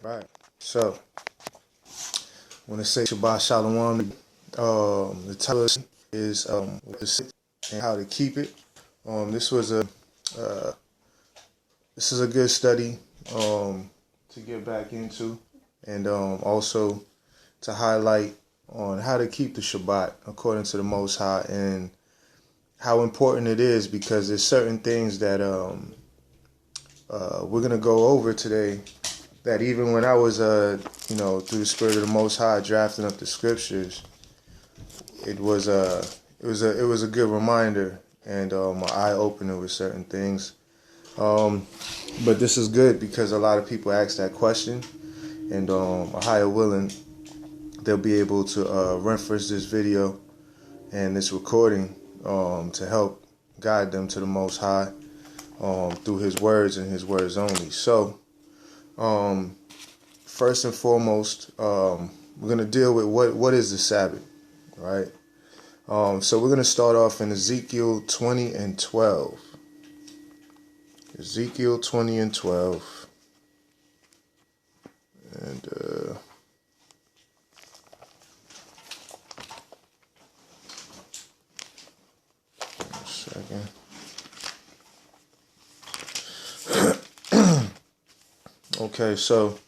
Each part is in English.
Right. So, when I say Shabbat Shalom, the title is and how to keep it. This is a good study to get back into, and also to highlight on how to keep the Shabbat according to the Most High, and how important it is, because there's certain things that we're going to go over today that even when I was, through the Spirit of the Most High drafting up the scriptures, it was a good reminder and an eye opener with certain things. But this is good because a lot of people ask that question, and AHAYAH willing, they'll be able to reference this video and this recording to help guide them to the Most High through His words and His words only. So, first and foremost, we're going to deal with what is the Sabbath, right? So we're going to start off in Ezekiel 20 and 12. Ezekiel 20 and 12. And a second. Okay, so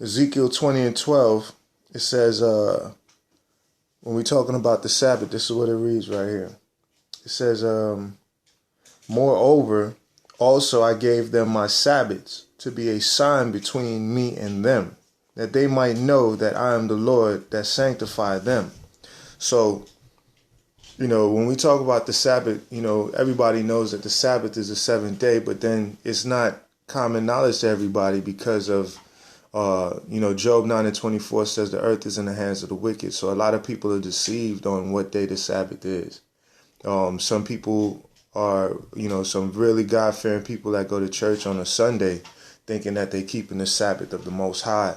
Ezekiel 20 and 12, it says, when we're talking about the Sabbath, this is what it reads right here. It says, moreover, also I gave them my Sabbaths to be a sign between me and them, that they might know that I am the Lord that sanctified them. So, when we talk about the Sabbath, everybody knows that the Sabbath is the seventh day, but then it's not common knowledge to everybody because of, Job 9 and 24 says the earth is in the hands of the wicked. So a lot of people are deceived on what day the Sabbath is. Some people are, some really God-fearing people that go to church on a Sunday thinking that they're keeping the Sabbath of the Most High,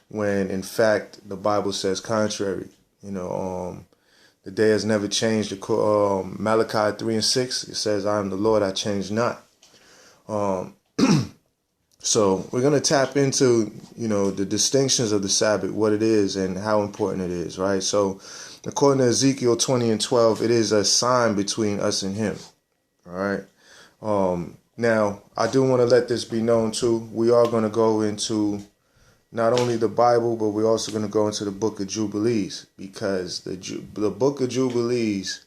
when in fact the Bible says contrary. The day has never changed. Malachi 3 and 6, it says, I am the Lord, I change not. So we're going to tap into, the distinctions of the Sabbath, what it is and how important it is, right? So according to Ezekiel 20 and 12, it is a sign between us and Him, all right? Now, I do want to let this be known too. We are going to go into not only the Bible, but we're also going to go into the Book of Jubilees, because the Book of Jubilees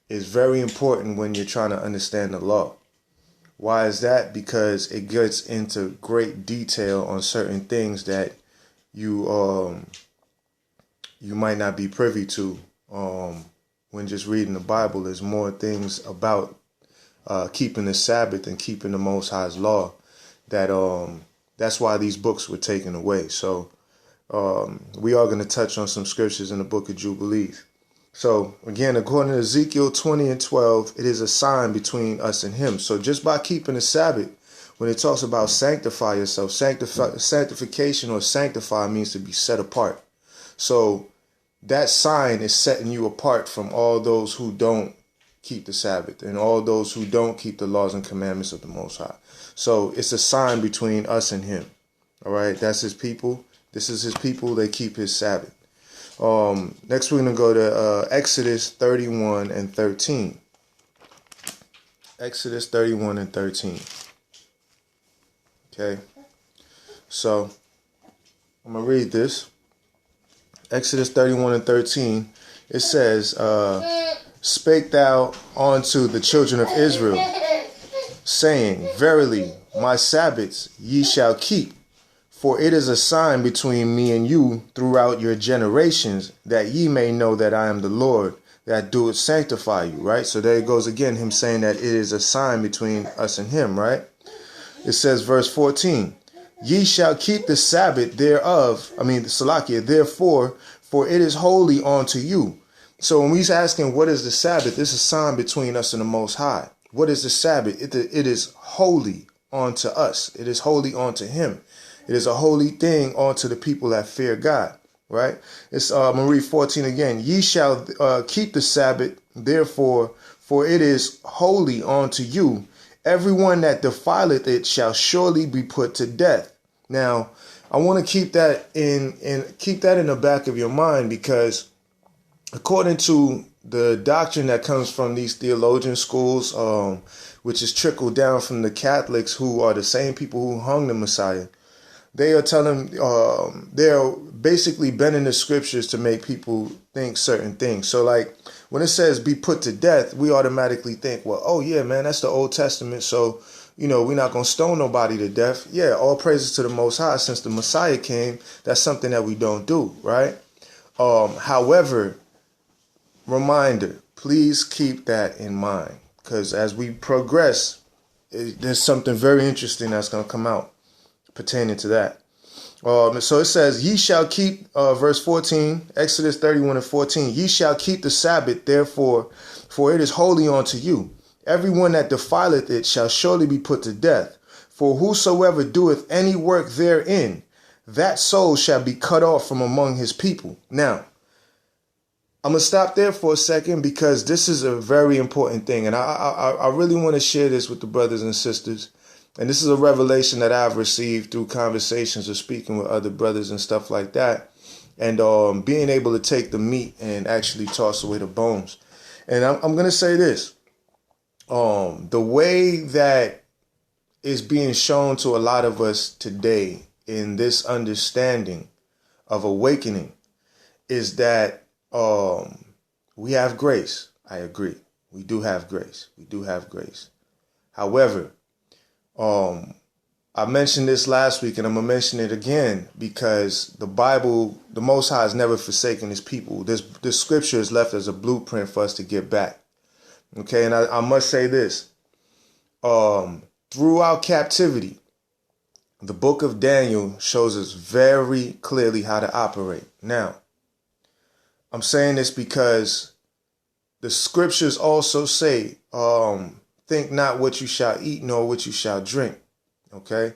is very important when you're trying to understand the law. Why is that? Because it gets into great detail on certain things that you might not be privy to when just reading the Bible. There's more things about keeping the Sabbath and keeping the Most High's law that's why these books were taken away. So we are going to touch on some scriptures in the Book of Jubilees. So, again, according to Ezekiel 20 and 12, it is a sign between us and Him. So just by keeping the Sabbath, when it talks about sanctify yourself, sanctification or sanctify means to be set apart. So that sign is setting you apart from all those who don't keep the Sabbath and all those who don't keep the laws and commandments of the Most High. So it's a sign between us and Him. All right, that's His people. This is His people. They keep His Sabbath. Next we're going to go to Exodus 31 and 13. Exodus 31 and 13. Okay. So I'm going to read this. Exodus 31 and 13. It says, spake thou unto the children of Israel, saying, verily, my Sabbaths ye shall keep. For it is a sign between me and you throughout your generations, that ye may know that I am the Lord that doeth sanctify you, right? So there it goes again, Him saying that it is a sign between us and Him, right? It says, verse 14, ye shall keep the Sabbath thereof, Salakia, therefore, for it is holy unto you. So when we're asking what is the Sabbath, it's a sign between us and the Most High. What is the Sabbath? It is holy unto us. It is holy unto Him. It is a holy thing unto the people that fear God, right? It's I'm going to read 14 again. Ye shall keep the Sabbath, therefore, for it is holy unto you. Everyone that defileth it shall surely be put to death. Now, I want to keep that in the back of your mind, because according to the doctrine that comes from these theologian schools, which is trickled down from the Catholics, who are the same people who hung the Messiah, they are telling, they're basically bending the scriptures to make people think certain things. So like when it says be put to death, we automatically think, well, oh yeah, man, that's the Old Testament. So, we're not going to stone nobody to death. Yeah, all praises to the Most High. Since the Messiah came, that's something that we don't do, right? However, reminder, please keep that in mind, because as we progress, there's something very interesting that's going to come out pertaining to that. So it says, ye shall keep, verse 14, Exodus 31:14, ye shall keep the Sabbath, therefore, for it is holy unto you. Everyone that defileth it shall surely be put to death. For whosoever doeth any work therein, that soul shall be cut off from among his people. Now, I'm going to stop there for a second, because this is a very important thing. And I really want to share this with the brothers and sisters. And this is a revelation that I've received through conversations or speaking with other brothers and stuff like that. And being able to take the meat and actually toss away the bones. And I'm going to say this. The way that is being shown to a lot of us today in this understanding of awakening is that we have grace. I agree. We do have grace. We do have grace. However, I mentioned this last week, and I'm going to mention it again, because the Bible, the Most High has never forsaken his people. This scripture is left as a blueprint for us to get back. Okay, and I must say this. Throughout captivity, the book of Daniel shows us very clearly how to operate. Now, I'm saying this because the scriptures also say, think not what you shall eat, nor what you shall drink. Okay?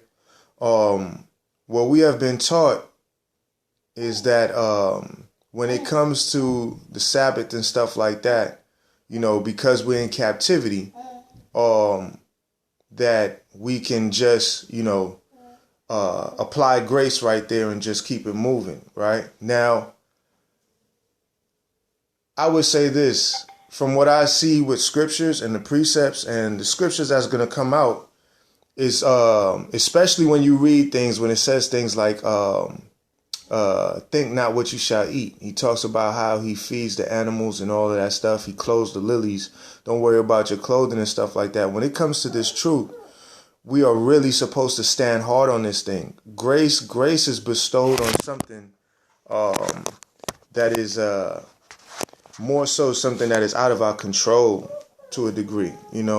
What we have been taught is that when it comes to the Sabbath and stuff like that, because we're in captivity, that we can just, apply grace right there and just keep it moving, right? Now, I would say this, from what I see with scriptures and the precepts and the scriptures that's going to come out, is especially when you read things, when it says things like, think not what you shall eat. He talks about how he feeds the animals and all of that stuff. He clothes the lilies. Don't worry about your clothing and stuff like that. When it comes to this truth, we are really supposed to stand hard on this thing. Grace is bestowed on something that is more so something that is out of our control to a degree, and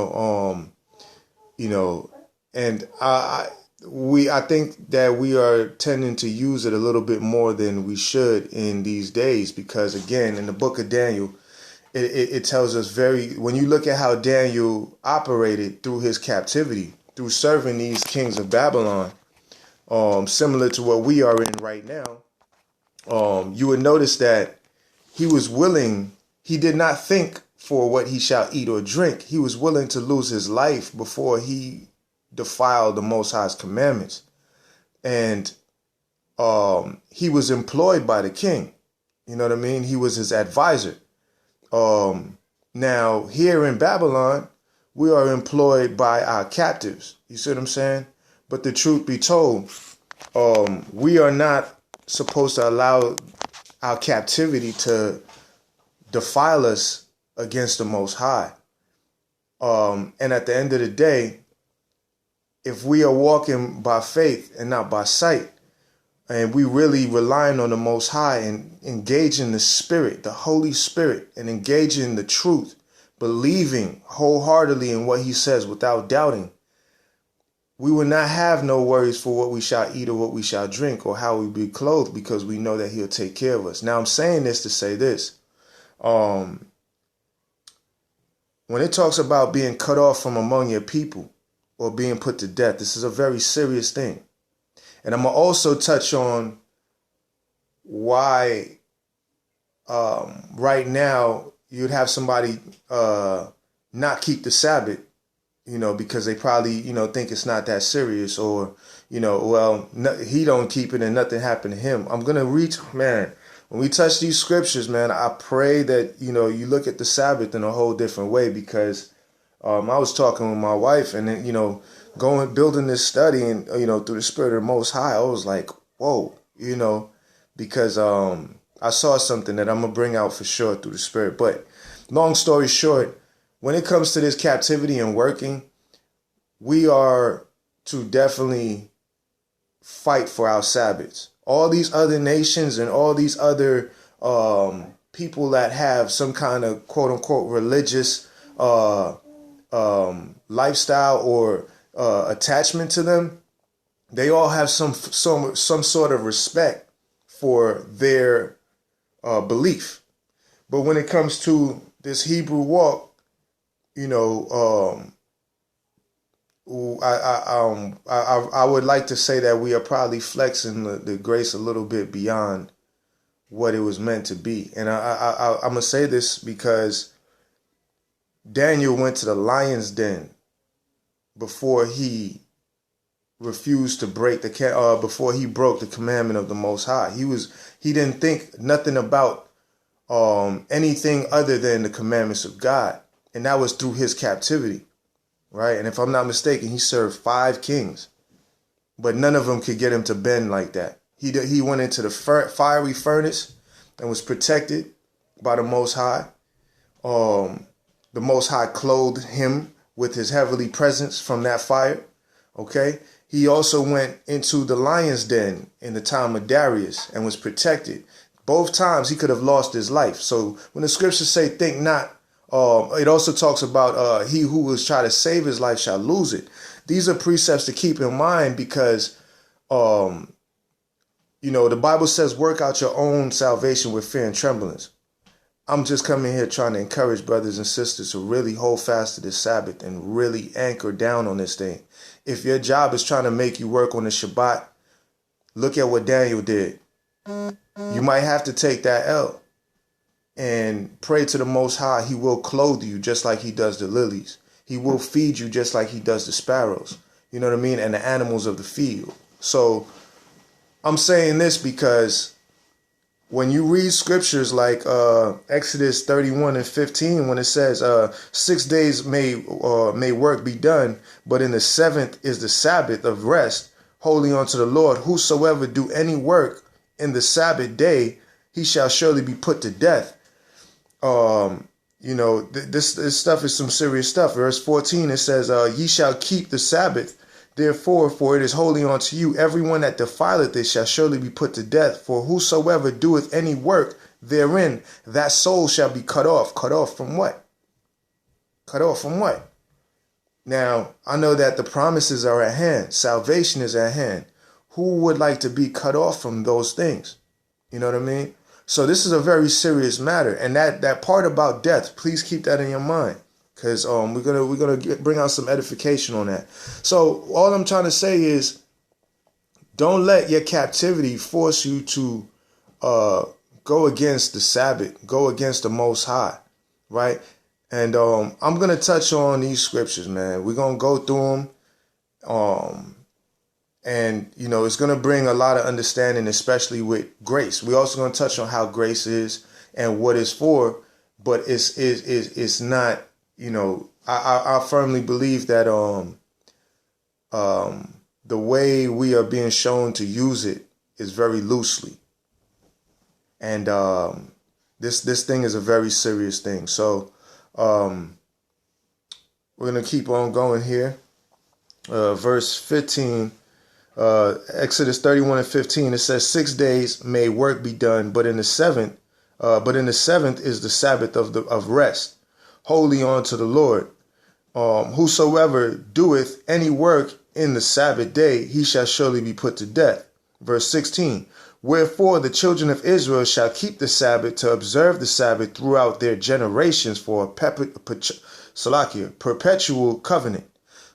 I think that we are tending to use it a little bit more than we should in these days, because again, in the book of Daniel, it tells us when you look at how Daniel operated through his captivity, through serving these kings of Babylon, similar to what we are in right now, you would notice that he was willing, he did not think for what he shall eat or drink. He was willing to lose his life before he defiled the Most High's commandments. And he was employed by the king. You know what I mean? He was his advisor. Now, here in Babylon, we are employed by our captives. You see what I'm saying? But the truth be told, we are not supposed to allow our captivity to defile us against the Most High. And at the end of the day, if we are walking by faith and not by sight, and we really relying on the Most High and engaging the Spirit, the Holy Spirit, and engaging the truth, believing wholeheartedly in what he says without doubting, we will not have no worries for what we shall eat or what we shall drink or how we be clothed, because we know that he'll take care of us. Now, I'm saying this to say this. When it talks about being cut off from among your people or being put to death, this is a very serious thing. And I'm going to also touch on why right now you'd have somebody not keep the Sabbath, because they probably, think it's not that serious, or, well, he don't keep it and nothing happened to him. I'm going to reach, man, when we touch these scriptures, man, I pray that, you look at the Sabbath in a whole different way, because I was talking with my wife, and then, building this study, and, through the Spirit of the Most High, I was like, whoa, because I saw something that I'm going to bring out for sure through the Spirit. But long story short, when it comes to this captivity and working, we are to definitely fight for our Sabbaths. All these other nations and all these other people that have some kind of quote unquote religious lifestyle or attachment to them, they all have some sort of respect for their belief. But when it comes to this Hebrew walk, I would like to say that we are probably flexing the grace a little bit beyond what it was meant to be. And I'm going to say this because Daniel went to the lion's den before he refused to before he broke the commandment of the Most High. He didn't think nothing about anything other than the commandments of God. And that was through his captivity, right? And if I'm not mistaken, he served 5 kings, but none of them could get him to bend like that. He went into the fiery furnace and was protected by the Most High. The Most High clothed him with his heavenly presence from that fire, okay? He also went into the lion's den in the time of Darius and was protected. Both times he could have lost his life. So when the scriptures say, think not, it also talks about he who will try to save his life shall lose it. These are precepts to keep in mind because, the Bible says, work out your own salvation with fear and trembling. I'm just coming here trying to encourage brothers and sisters to really hold fast to this Sabbath and really anchor down on this thing. If your job is trying to make you work on the Shabbat, look at what Daniel did. You might have to take that L and pray to the Most High. He will clothe you just like he does the lilies. He will feed you just like he does the sparrows. You know what I mean? And the animals of the field. So I'm saying this because when you read scriptures like Exodus 31:15, when it says 6 days may work be done, but in the 7th is the Sabbath of rest, holy unto the Lord. Whosoever do any work in the Sabbath day, he shall surely be put to death. This stuff is some serious stuff. Verse 14, it says, ye shall keep the Sabbath, therefore, for it is holy unto you. Everyone that defileth it shall surely be put to death. For whosoever doeth any work therein, that soul shall be cut off. Cut off from what? Cut off from what? Now, I know that the promises are at hand. Salvation is at hand. Who would like to be cut off from those things? You know what I mean? So this is a very serious matter. And that part about death, please keep that in your mind. Because we're gonna bring out some edification on that. So all I'm trying to say is, don't let your captivity force you to go against the Sabbath, go against the Most High, right? And I'm gonna touch on these scriptures, man. We're gonna go through them, and it's gonna bring a lot of understanding, especially with grace. We're also gonna touch on how grace is and what it's for, but it's not. I firmly believe that the way we are being shown to use it is very loosely, and this thing is a very serious thing. So we're gonna keep on going here. Verse 15, Exodus 31:15. It says, 6 days may work be done, but in the seventh is the Sabbath of rest, holy unto the Lord. Whosoever doeth any work in the Sabbath day, he shall surely be put to death. Verse 16, wherefore the children of Israel shall keep the Sabbath to observe the Sabbath throughout their generations for a perpetual covenant.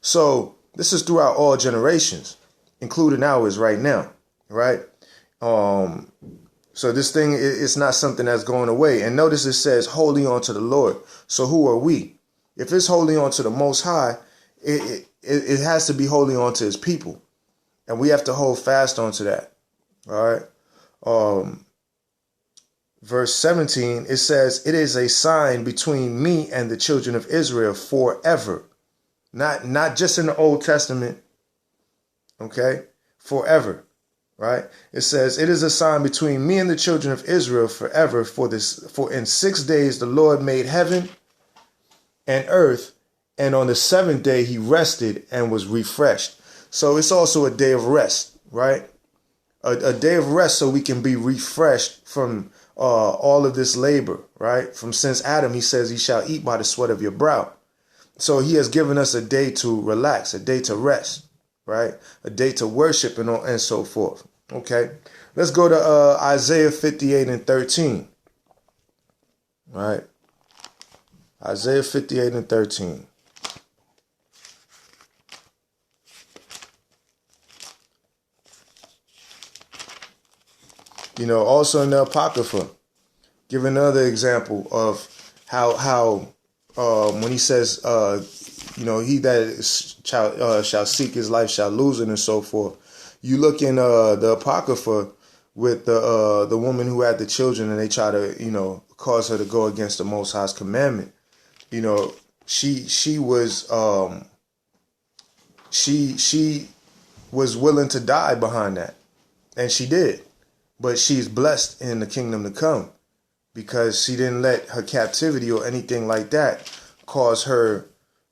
So this is throughout all generations, including ours right now, right? So this thing is not something that's going away. And notice it says holy unto the Lord. So who are we? If it's holy unto the Most High, it has to be holy unto his people. And we have to hold fast onto that. All right. Verse 17, it says, it is a sign between me and the children of Israel forever. Not just in the Old Testament. Okay. Forever. Right. It says, it is a sign between me and the children of Israel forever. For in 6 days the Lord made heaven and earth, and on the seventh day he rested and was refreshed. So it's also a day of rest, right? A day of rest so we can be refreshed from all of this labor, right? From since Adam, he says he shall eat by the sweat of your brow. So he has given us a day to relax, a day to rest, right? A day to worship and so forth. Okay, let's go to Isaiah 58 and 13. All right. Isaiah 58 and 13. Also in the Apocrypha, give another example of how when he says, he that shall seek his life shall lose it and so forth. You look in the Apocrypha with the woman who had the children and they try to, cause her to go against the Most High's commandment. She was she was willing to die behind that, and she did. But she's blessed in the kingdom to come because she didn't let her captivity or anything like that cause her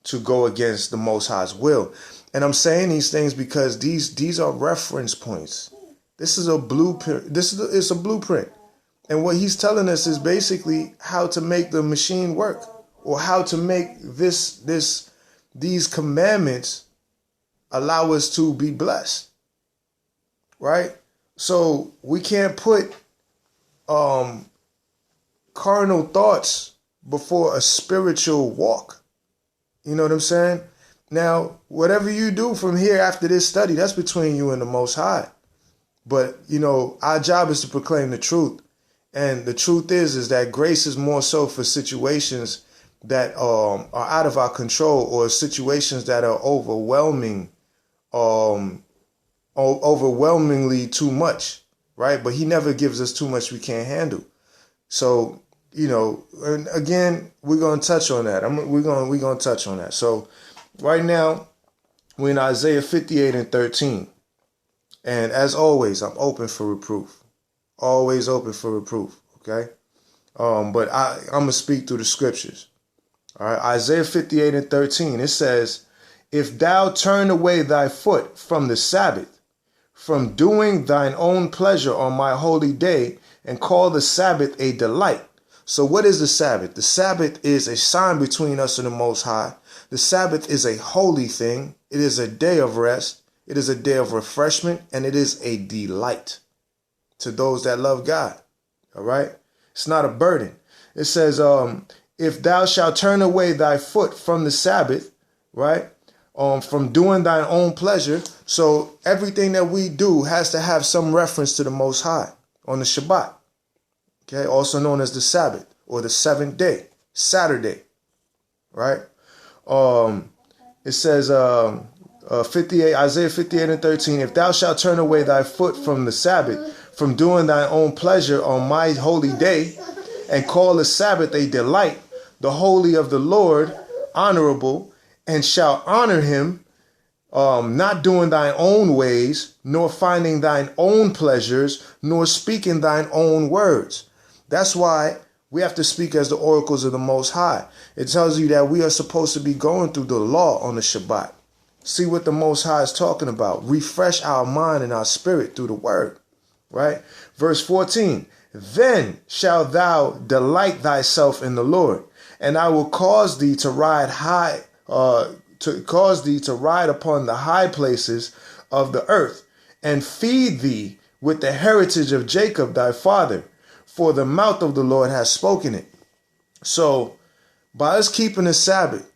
to go against the Most High's will. And I'm saying these things because these are reference points. This is a blueprint. It's a blueprint. And what he's telling us is basically how to make the machine work, or how to make these commandments allow us to be blessed. Right? So we can't put carnal thoughts before a spiritual walk. You know what I'm saying? Now, whatever you do from here after this study, that's between you and the Most High. But, our job is to proclaim the truth. And the truth is that grace is more so for situations that are out of our control, or situations that are overwhelmingly too much, right? But he never gives us too much we can't handle. So, and again, we're going to touch on that. We're going to touch on that. So right now we're in Isaiah 58 and 13. And as always, I'm open for reproof. Always open for reproof. Okay. But I'm going to speak through the scriptures. All right. Isaiah 58 and 13. It says, if thou turn away thy foot from the Sabbath, from doing thine own pleasure on my holy day, and call the Sabbath a delight. So what is the Sabbath? The Sabbath is a sign between us and the Most High. The Sabbath is a holy thing. It is a day of rest. It is a day of refreshment, and it is a delight to those that love God. All right. It's not a burden. It says, if thou shalt turn away thy foot from the Sabbath, right? From doing thine own pleasure. So everything that we do has to have some reference to the Most High on the Shabbat. Okay. Also known as the Sabbath, or the seventh day, Saturday. Right. It says, Isaiah 58 and 13, if thou shalt turn away thy foot from the Sabbath, from doing thine own pleasure on my holy day, and call the Sabbath a delight, the holy of the Lord honorable, and shall honor him, not doing thine own ways, nor finding thine own pleasures, nor speaking thine own words. That's why we have to speak as the oracles of the Most High. It tells you that we are supposed to be going through the law on the Shabbat. See what the Most High is talking about. Refresh our mind and our spirit through the word. Right? Verse 14. Then shalt thou delight thyself in the Lord, and I will cause thee to ride high, to ride upon the high places of the earth, and feed thee with the heritage of Jacob thy father, for the mouth of the Lord has spoken it. So by us keeping the Sabbath,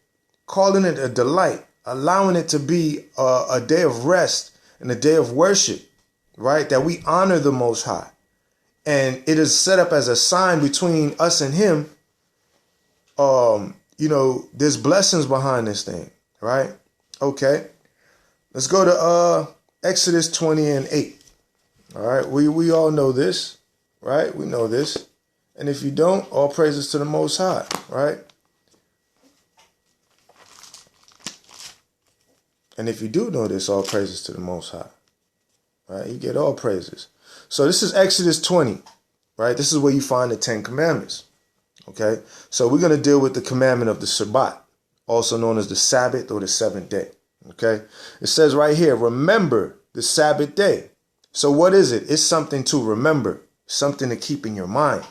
calling it a delight, allowing it to be a day of rest and a day of worship, right? That we honor the Most High. And it is set up as a sign between us and him. There's blessings behind this thing, right? Okay. Let's go to Exodus 20 and 8. All right. We all know this, right? We know this. And if you don't, all praises to the Most High, right? And if you do know this, all praises to the Most High, right? You get all praises. So this is Exodus 20, right? This is where you find the 10 commandments, okay? So we're going to deal with the commandment of the Shabbat, also known as the Sabbath or the seventh day, okay? It says right here, remember the Sabbath day. So what is it? It's something to remember, something to keep in your mind,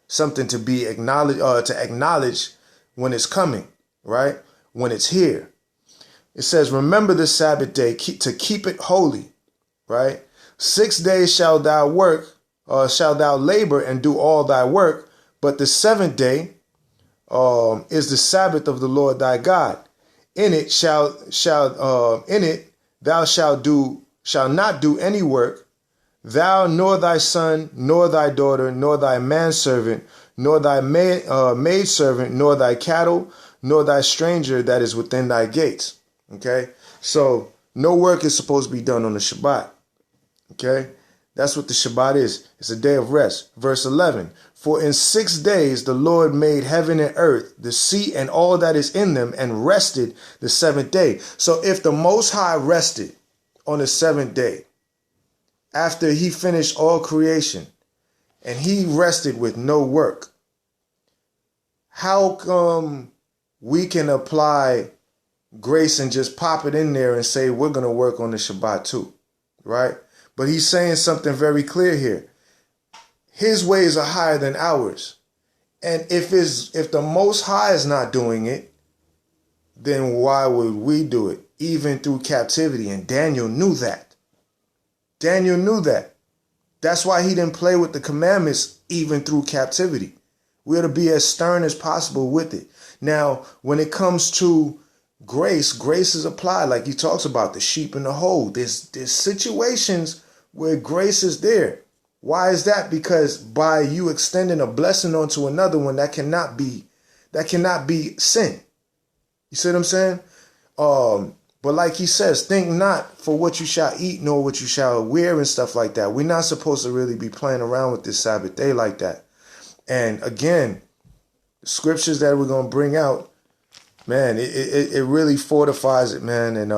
something to be acknowledge when it's coming, right? When it's here. It says, remember the Sabbath day to keep it holy, right? 6 days shall thou work, shall thou labor and do all thy work. But the seventh day is the Sabbath of the Lord thy God. In it thou shalt not do any work, thou nor thy son, nor thy daughter, nor thy manservant, nor thy maidservant, nor thy cattle, nor thy stranger that is within thy gates. Okay, so no work is supposed to be done on the Shabbat. Okay, that's what the Shabbat is. It's a day of rest. Verse 11, for in 6 days the Lord made heaven and earth, the sea and all that is in them, and rested the seventh day. So if the Most High rested on the seventh day, after he finished all creation, and he rested with no work, how come we can apply grace and just pop it in there and say we're going to work on the Shabbat too, right? But he's saying something very clear here. His ways are higher than ours. And if the Most High is not doing it, then why would we do it? Even through captivity. And Daniel knew that. Daniel knew that. That's why he didn't play with the commandments even through captivity. We ought to be as stern as possible with it. Now, when it comes to grace is applied, like he talks about the sheep in the hole. There's situations where grace is there. Why is that? Because by you extending a blessing onto another one, that cannot be sin. You see what I'm saying? But like he says, think not for what you shall eat, nor what you shall wear and stuff like that. We're not supposed to really be playing around with this Sabbath day like that. And again, the scriptures that we're going to bring out, man, it really fortifies it, man. And,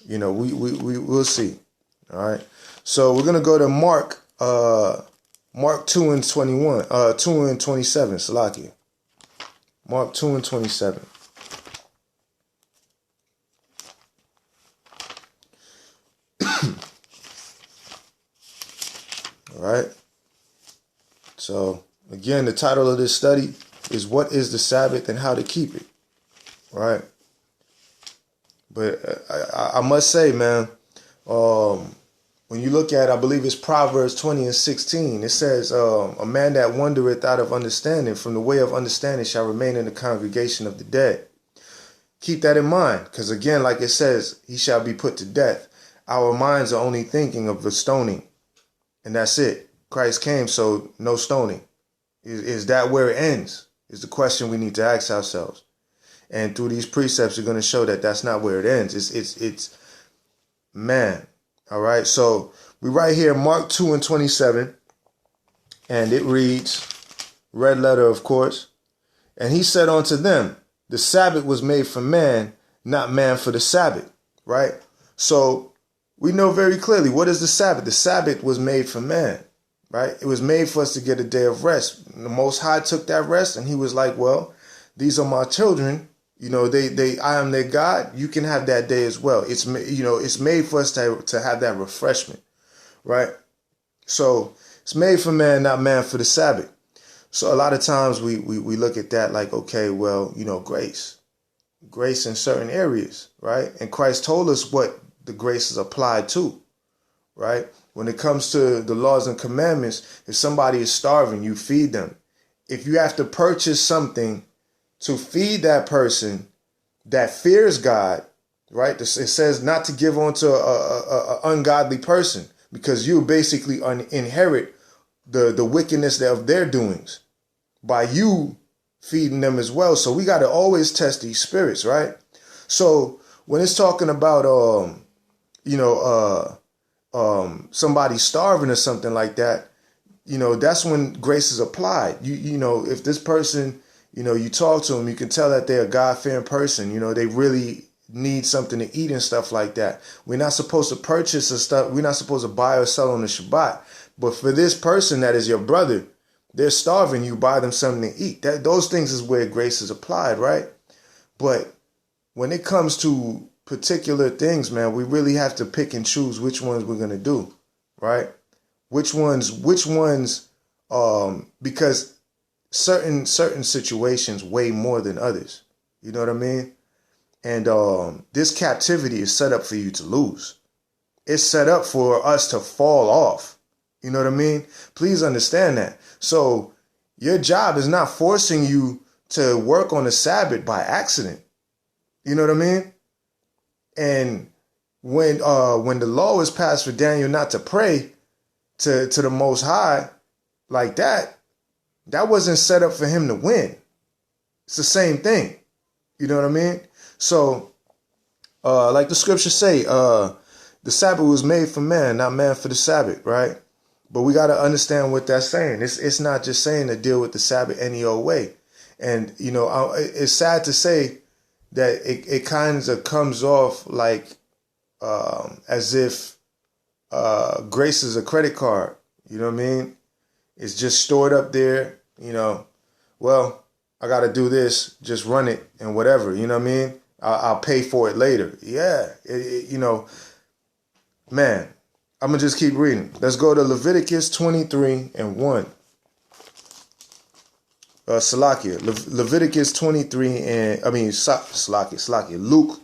we'll see. All right. So we're going to go to Mark 2 and 21, 2 and 27, Salakia. Mark 2 and 27. All right. So again, the title of this study is What is the Sabbath and How to Keep It. Right. But I must say, man, when you look at, I believe it's Proverbs 20 and 16, it says, a man that wandereth out of understanding from the way of understanding shall remain in the congregation of the dead. Keep that in mind, because again, like it says, he shall be put to death. Our minds are only thinking of the stoning, and that's it. Christ came, so no stoning. Is that where it ends? Is the question we need to ask ourselves. And through these precepts, you're going to show that that's not where it ends. It's man. All right. So we right here, Mark 2 and 27. And it reads, red letter, of course. And he said unto them, the Sabbath was made for man, not man for the Sabbath. Right. So we know very clearly, what is the Sabbath? The Sabbath was made for man. Right. It was made for us to get a day of rest. The Most High took that rest and he was like, well, these are my children. You know, I am their God. You can have that day as well. It's made for us to have that refreshment. Right. So it's made for man, not man for the Sabbath. So a lot of times we look at that like, OK, well, grace in certain areas. Right. And Christ told us what the grace is applied to. Right. When it comes to the laws and commandments, if somebody is starving, you feed them. If you have to purchase something to feed that person that fears God, right? It says not to give on to a ungodly person, because you basically inherit the wickedness of their doings by you feeding them as well. So we got to always test these spirits, right? So when it's talking about somebody starving or something like that, that's when grace is applied. If this person, you talk to them, you can tell that they're a God-fearing person. They really need something to eat and stuff like that. We're not supposed to purchase or stuff. We're not supposed to buy or sell on the Shabbat. But for this person that is your brother, they're starving, you buy them something to eat. Those things is where grace is applied, right? But when it comes to particular things, man, we really have to pick and choose which ones we're going to do, right? Which ones, because certain situations weigh more than others. You know what I mean? And this captivity is set up for you to lose. It's set up for us to fall off. You know what I mean? Please understand that. So your job is not forcing you to work on the Sabbath by accident. You know what I mean? And when the law was passed for Daniel not to pray to the Most High like that, that wasn't set up for him to win. It's the same thing. You know what I mean? So, like the scriptures say, the Sabbath was made for man, not man for the Sabbath, right? But we got to understand what that's saying. It's not just saying to deal with the Sabbath any old way. And, it's sad to say that it kind of comes off like as if grace is a credit card. You know what I mean? It's just stored up there, well, I got to do this, just run it and whatever, you know what I mean? I'll pay for it later. Yeah, man, I'm going to just keep reading. Let's go to Leviticus 23 and 1. Leviticus 23 and, Luke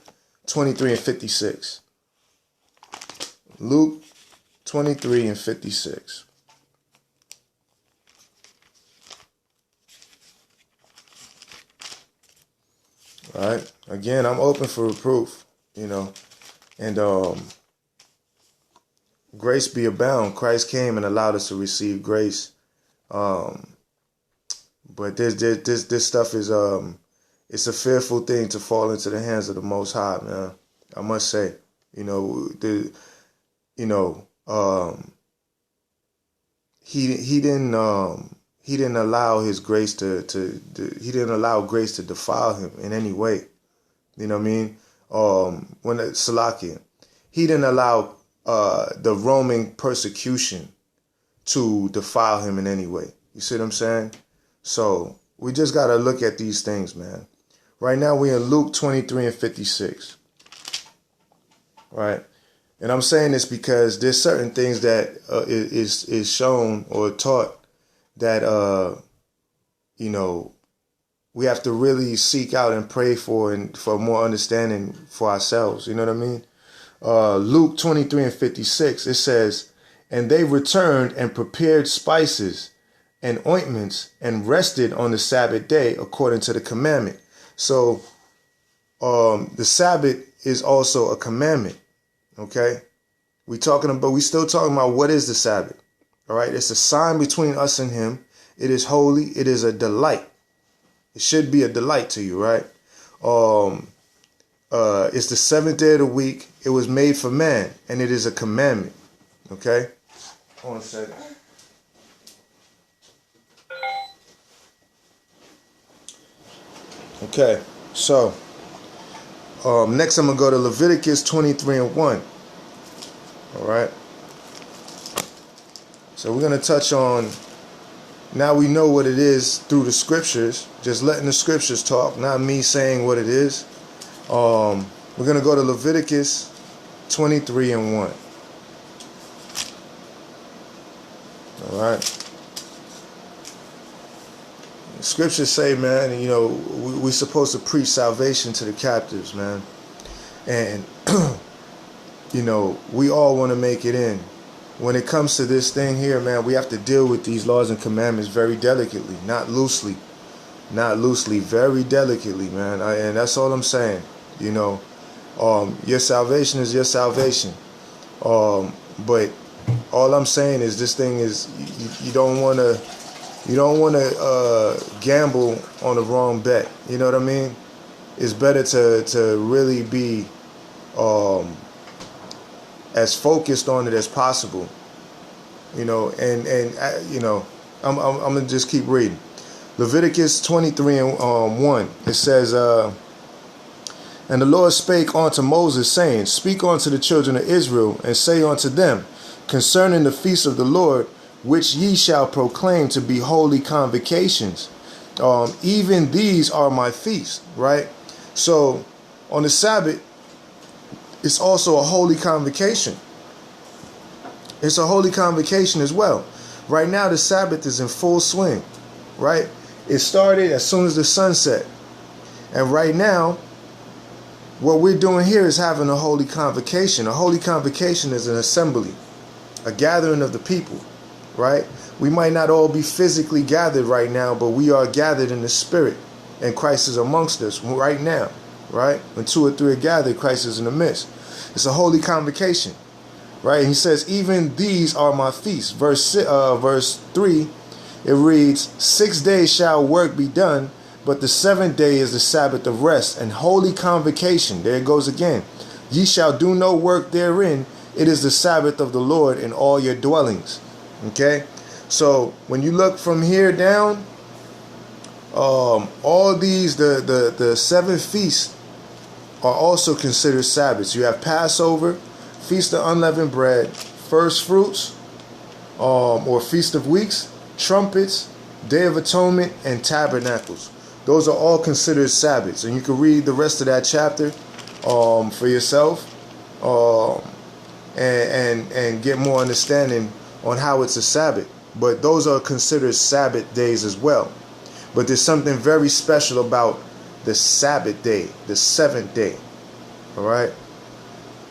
23 and 56. Luke 23 and 56. All right. Again, I'm open for reproof, and grace be abound. Christ came and allowed us to receive grace. But this stuff is it's a fearful thing to fall into the hands of the Most High, man. I must say, he didn't allow his grace he didn't allow grace to defile him in any way. You know what I mean? He didn't allow the Roman persecution to defile him in any way. You see what I'm saying? So we just got to look at these things, man. Right now we're in Luke 23 and 56. Right? And I'm saying this because there's certain things that is shown or taught that, we have to really seek out and pray for and for more understanding for ourselves. You know what I mean? Luke 23 and 56, it says, and they returned and prepared spices and ointments and rested on the Sabbath day according to the commandment. So the Sabbath is also a commandment. Okay? We still talking about what is the Sabbath. All right? It's a sign between us and him. It is holy. It is a delight. It should be a delight to you, right? It's the seventh day of the week. It was made for man, and it is a commandment. Okay? Hold on a second. Okay, so next I'm going to go to Leviticus 23 and 1. All right? So we're going to touch on, now we know what it is through the scriptures, just letting the scriptures talk, not me saying what it is. We're going to go to Leviticus 23 and 1. All right. The scriptures say, man, we're supposed to preach salvation to the captives, man. And, we all want to make it in. When it comes to this thing here, man, we have to deal with these laws and commandments very delicately, not loosely, very delicately, man. And that's all I'm saying. Your salvation is your salvation. But all I'm saying is this thing is you don't want to gamble on the wrong bet. You know what I mean? It's better to really be as focused on it as possible. You know, and you know, I'm gonna just keep reading. Leviticus 23 and 1. It says, and the Lord spake unto Moses, saying, Speak unto the children of Israel, and say unto them, concerning the feast of the Lord, which ye shall proclaim to be holy convocations. Even these are my feasts, right? So on the Sabbath, it's also a holy convocation. It's a holy convocation as well. Right now, the Sabbath is in full swing, right? It started as soon as the sun set. And right now, what we're doing here is having a holy convocation. A holy convocation is an assembly, a gathering of the people, right? We might not all be physically gathered right now, but we are gathered in the spirit, and Christ is amongst us right now, right? When 2 or 3 are gathered, Christ is in the midst. It's a holy convocation, right? He says, even these are my feasts. Verse 3, it reads, 6 days shall work be done, but the 7th day is the Sabbath of rest and holy convocation. There it goes again. Ye shall do no work therein. It is the Sabbath of the Lord in all your dwellings. Okay? So when you look from here down, all these, the 7 feasts are also considered Sabbaths. You have Passover, Feast of Unleavened Bread, First Fruits, or Feast of Weeks, Trumpets, Day of Atonement, and Tabernacles. Those are all considered Sabbaths, and you can read the rest of that chapter for yourself, and get more understanding on how it's a Sabbath. But those are considered Sabbath days as well. But there's something very special about the Sabbath day, the 7th day. All right.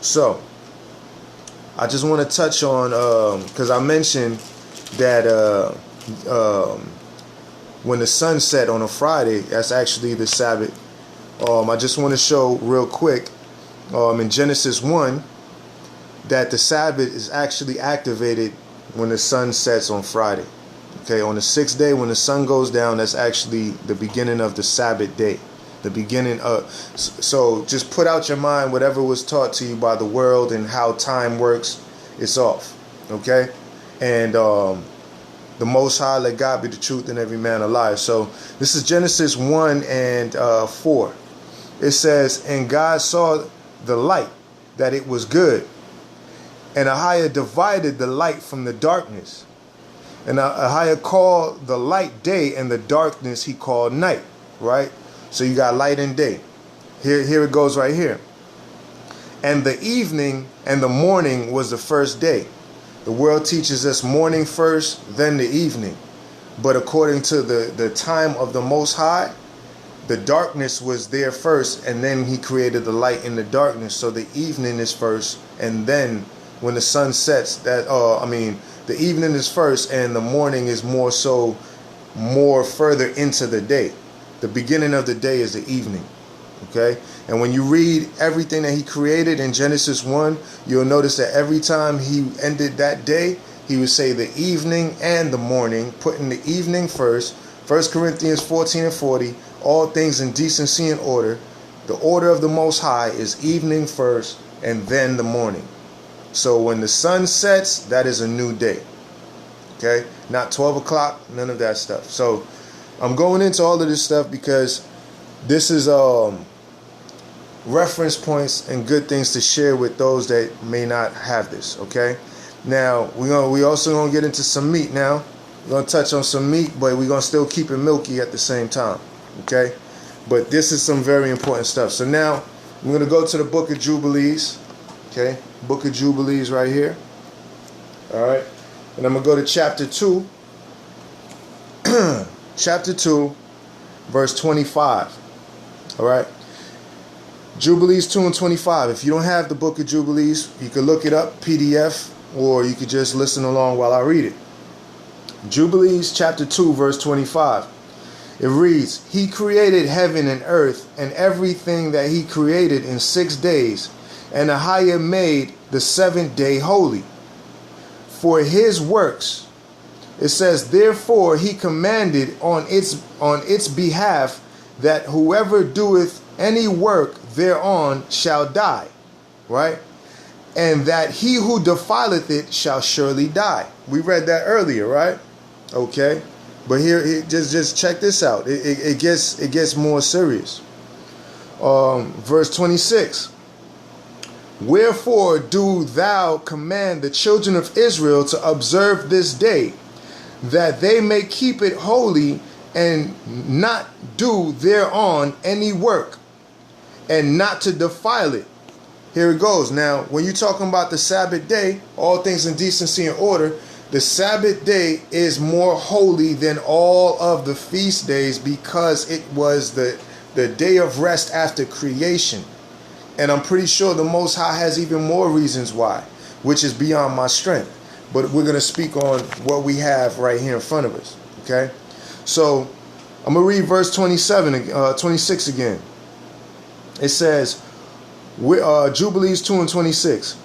So I just want to touch on, because I mentioned that when the sun set on a Friday, that's actually the Sabbath. I just want to show real quick in Genesis 1 that the Sabbath is actually activated when the sun sets on Friday. Okay, on the 6th day when the sun goes down, that's actually the beginning of the Sabbath day. The beginning of, so just put out your mind whatever was taught to you by the world and how time works, it's off. Okay, and the Most High, let God be the truth and every man a liar. So this is Genesis 1 and 4. It says, and God saw the light, that it was good. And AHAYAH divided the light from the darkness. And AHAYAH called the light day, and the darkness he called night. Right? So you got light and day. Here it goes right here. And the evening and the morning was the first day. The world teaches us morning first, then the evening. But according to the time of the Most High, the darkness was there first, and then he created the light in the darkness. So the evening is first, and then when the sun sets, the evening is first, and the morning is more further into the day. The beginning of the day is the evening. Okay? And when you read everything that he created in Genesis 1, you'll notice that every time he ended that day, he would say the evening and the morning, putting the evening first. 1 Corinthians 14 and 40, all things in decency and order. The order of the Most High is evening first and then the morning. So when the sun sets, that is a new day. Okay? Not 12 o'clock, none of that stuff. So I'm going into all of this stuff because this is reference points and good things to share with those that may not have this. Okay? Now we also gonna get into some meat now. We're gonna touch on some meat, but we're gonna still keep it milky at the same time. Okay? But this is some very important stuff. So now we're gonna go to the Book of Jubilees. Okay? Book of Jubilees right here. Alright. And I'm gonna go to chapter 2. Chapter 2, verse 25. Alright. Jubilees 2 and 25. If you don't have the Book of Jubilees, you can look it up, PDF, or you could just listen along while I read it. Jubilees chapter 2, verse 25. It reads, He created heaven and earth and everything that he created in 6 days, and AHAYAH made the 7th day holy for his works. It says, therefore he commanded on its behalf that whoever doeth any work thereon shall die. right? And that he who defileth it shall surely die. We read that earlier, right? Okay. But here just check this out. It gets more serious. Verse 26. Wherefore do thou command the children of Israel to observe this day, that they may keep it holy, and not do thereon any work, and not to defile it. Here it goes. Now, when you're talking about the Sabbath day, all things in decency and order, the Sabbath day is more holy than all of the feast days, because it was the day of rest after creation. And I'm pretty sure the Most High has even more reasons why, which is beyond my strength. But we're going to speak on what we have right here in front of us. Okay? So, I'm going to read verse 26 again. It says, Jubilees 2 and 26.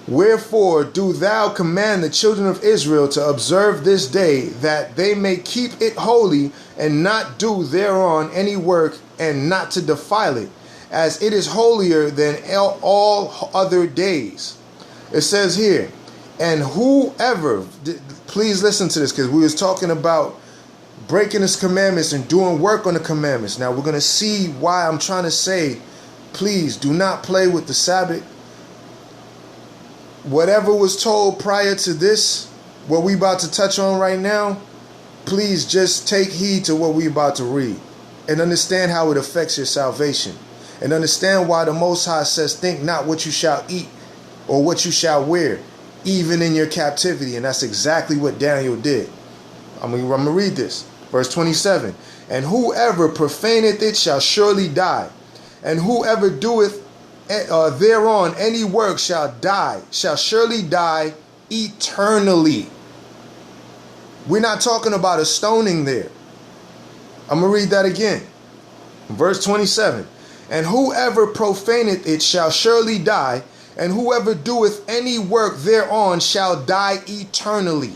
Wherefore do thou command the children of Israel to observe this day, that they may keep it holy, and not do thereon any work, and not to defile it, as it is holier than all other days. It says here, and whoever, please listen to this, because we was talking about breaking his commandments and doing work on the commandments. Now we're going to see why I'm trying to say, please do not play with the Sabbath. Whatever was told prior to this, what we about to touch on right now, please just take heed to what we about to read and understand how it affects your salvation, and understand why the Most High says, think not what you shall eat or what you shall wear, even in your captivity. And that's exactly what Daniel did. I'm going to read this. Verse 27. And whoever profaneth it shall surely die, and whoever doeth thereon any work shall surely die eternally. We're not talking about a stoning there. I'm going to read that again. Verse 27. And whoever profaneth it shall surely die, and whoever doeth any work thereon shall die eternally.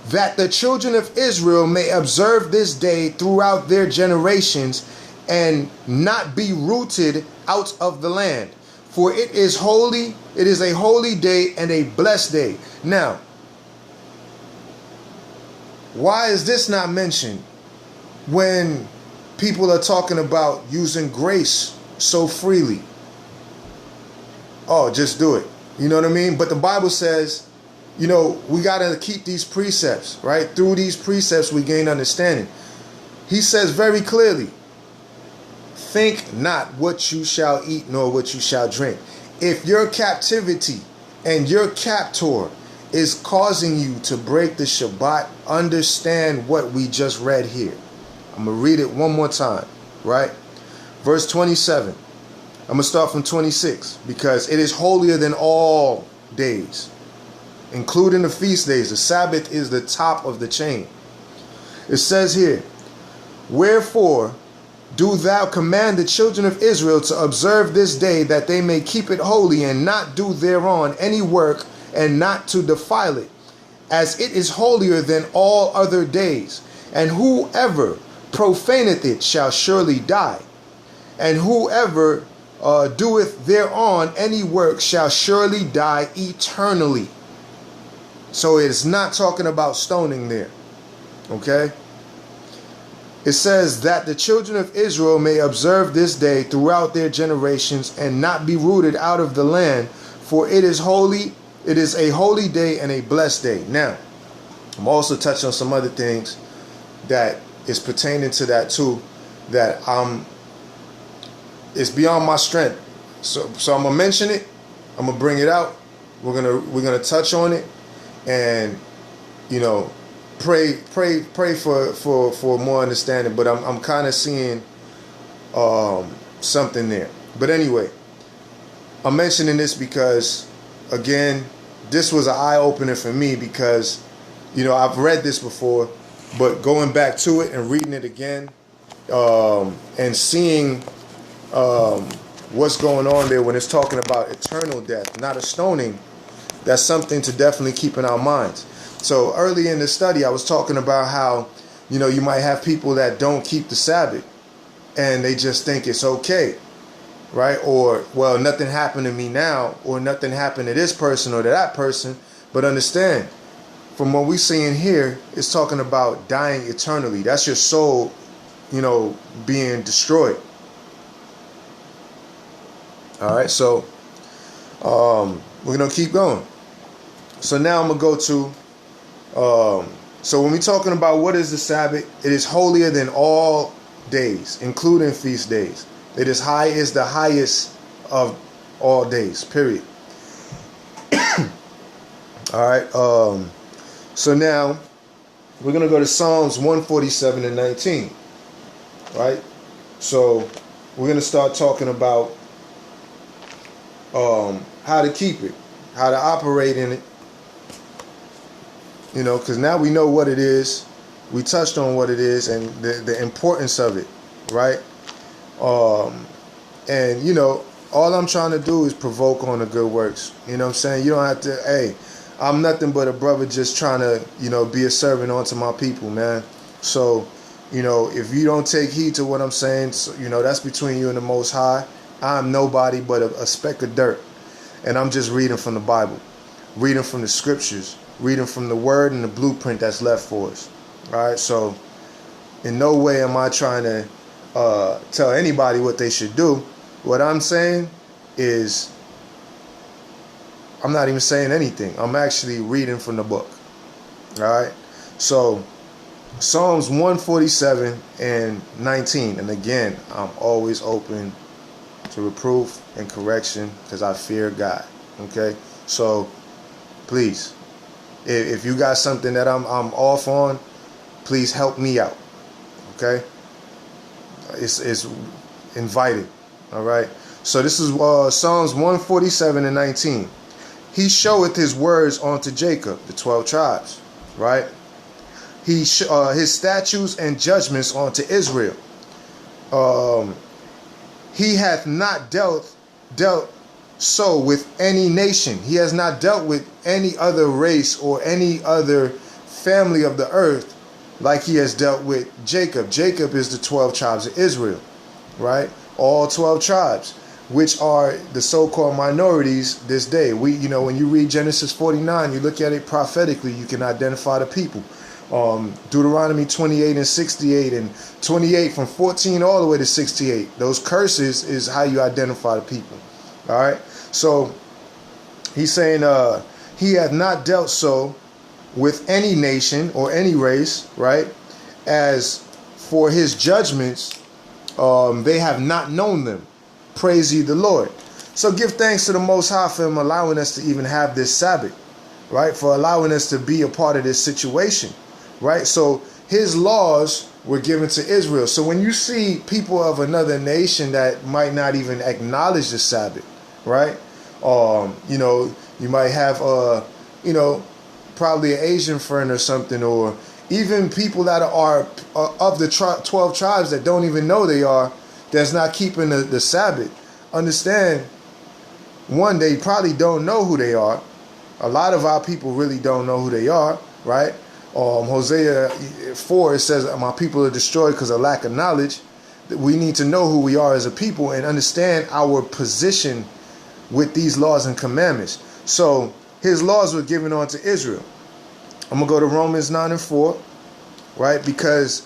That the children of Israel may observe this day throughout their generations, and not be rooted out of the land. For it is holy, it is a holy day and a blessed day. Now, why is this not mentioned when people are talking about using grace so freely? Oh, just do it. You know what I mean? But the Bible says, you know, we got to keep these precepts, right? Through these precepts, we gain understanding. He says very clearly, think not what you shall eat nor what you shall drink. If your captivity and your captor is causing you to break the Shabbat, understand what we just read here. I'm going to read it one more time, right? Verse 27. I'm going to start from 26, because it is holier than all days, including the feast days. The Sabbath is the top of the chain. It says here, wherefore do thou command the children of Israel to observe this day, that they may keep it holy, and not do thereon any work, and not to defile it, as it is holier than all other days. And whoever profaneth it shall surely die, and whoever doeth thereon any work shall surely die eternally. So it's not talking about stoning there. Okay? It says that the children of Israel may observe this day throughout their generations, and not be rooted out of the land, for it is holy, it is a holy day and a blessed day. Now, I'm also touching on some other things that is pertaining to that too, that it's beyond my strength. So I'm gonna mention it. I'm gonna bring it out. We're gonna touch on it, and you know, pray for more understanding. But I'm kind of seeing something there. But anyway, I'm mentioning this because, again, this was an eye opener for me, because you know, I've read this before, but going back to it and reading it again, and seeing what's going on there when it's talking about eternal death, not a stoning, that's something to definitely keep in our minds. So early in the study, I was talking about how, you know, you might have people that don't keep the Sabbath, and they just think it's okay, right? Or, well, nothing happened to me now, or nothing happened to this person or to that person. But understand, from what we see in here, it's talking about dying eternally. That's your soul, being destroyed. All right, so we're going to keep going. So now I'm going to go to, so when we're talking about what is the Sabbath, it is holier than all days, including feast days. It is the highest of all days, period. All right, so now we're going to go to Psalms 147 and 19, right? So we're going to start talking about how to keep it, how to operate in it, because now we know what it is. We touched on what it is and the importance of it, right? And, all I'm trying to do is provoke on the good works. You know what I'm saying? You don't have to, hey, I'm nothing but a brother just trying to, be a servant unto my people, man. So, if you don't take heed to what I'm saying, that's between you and the Most High. I'm nobody but a speck of dirt. And I'm just reading from the Bible, reading from the scriptures, reading from the word and the blueprint that's left for us. All right, so in no way am I trying to tell anybody what they should do. What I'm saying is, I'm not even saying anything. I'm actually reading from the book. All right, so Psalms 147 and 19. And again, I'm always open to reproof and correction because I fear God. Okay, so please, if you got something that I'm off on, please help me out. Okay, it's invited. All right, so this is Psalms 147 and 19. He showeth his words unto Jacob, the 12 tribes. Right, his statutes and judgments unto Israel. He hath not dealt so with any nation. He has not dealt with any other race or any other family of the earth like he has dealt with Jacob. Jacob is the 12 tribes of Israel, right? All 12 tribes, which are the so-called minorities this day. When you read Genesis 49, you look at it prophetically, you can identify the people. Deuteronomy 28 and 68 and 28 from 14 all the way to 68. Those curses is how you identify the people. All right. So he's saying he hath not dealt so with any nation or any race, right? As for his judgments, they have not known them. Praise ye the Lord. So give thanks to the Most High for him allowing us to even have this Sabbath, right? For allowing us to be a part of this situation. Right, so his laws were given to Israel. So when you see people of another nation that might not even acknowledge the Sabbath, right? You might have, probably an Asian friend or something, or even people that are of the 12 tribes that don't even know they are, that's not keeping the Sabbath. Understand, one, they probably don't know who they are. A lot of our people really don't know who they are, right? Hosea 4, it says, my people are destroyed because of lack of knowledge. We need to know who we are as a people and understand our position with these laws and commandments. So his laws were given on to Israel. I'm going to go to Romans 9 and 4, right? Because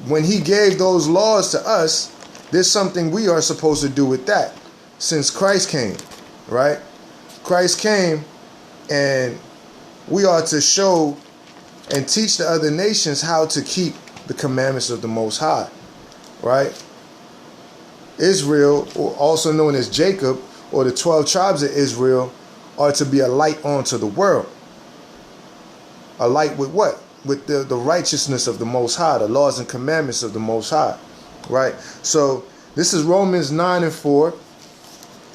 when he gave those laws to us, there's something we are supposed to do with that since Christ came, right? Christ came and we are to show and teach the other nations how to keep the commandments of the Most High, right? Israel, or also known as Jacob, or the 12 tribes of Israel, are to be a light unto the world. A light with what? With the righteousness of the Most High, the laws and commandments of the Most High, right? So this is Romans 9 and 4.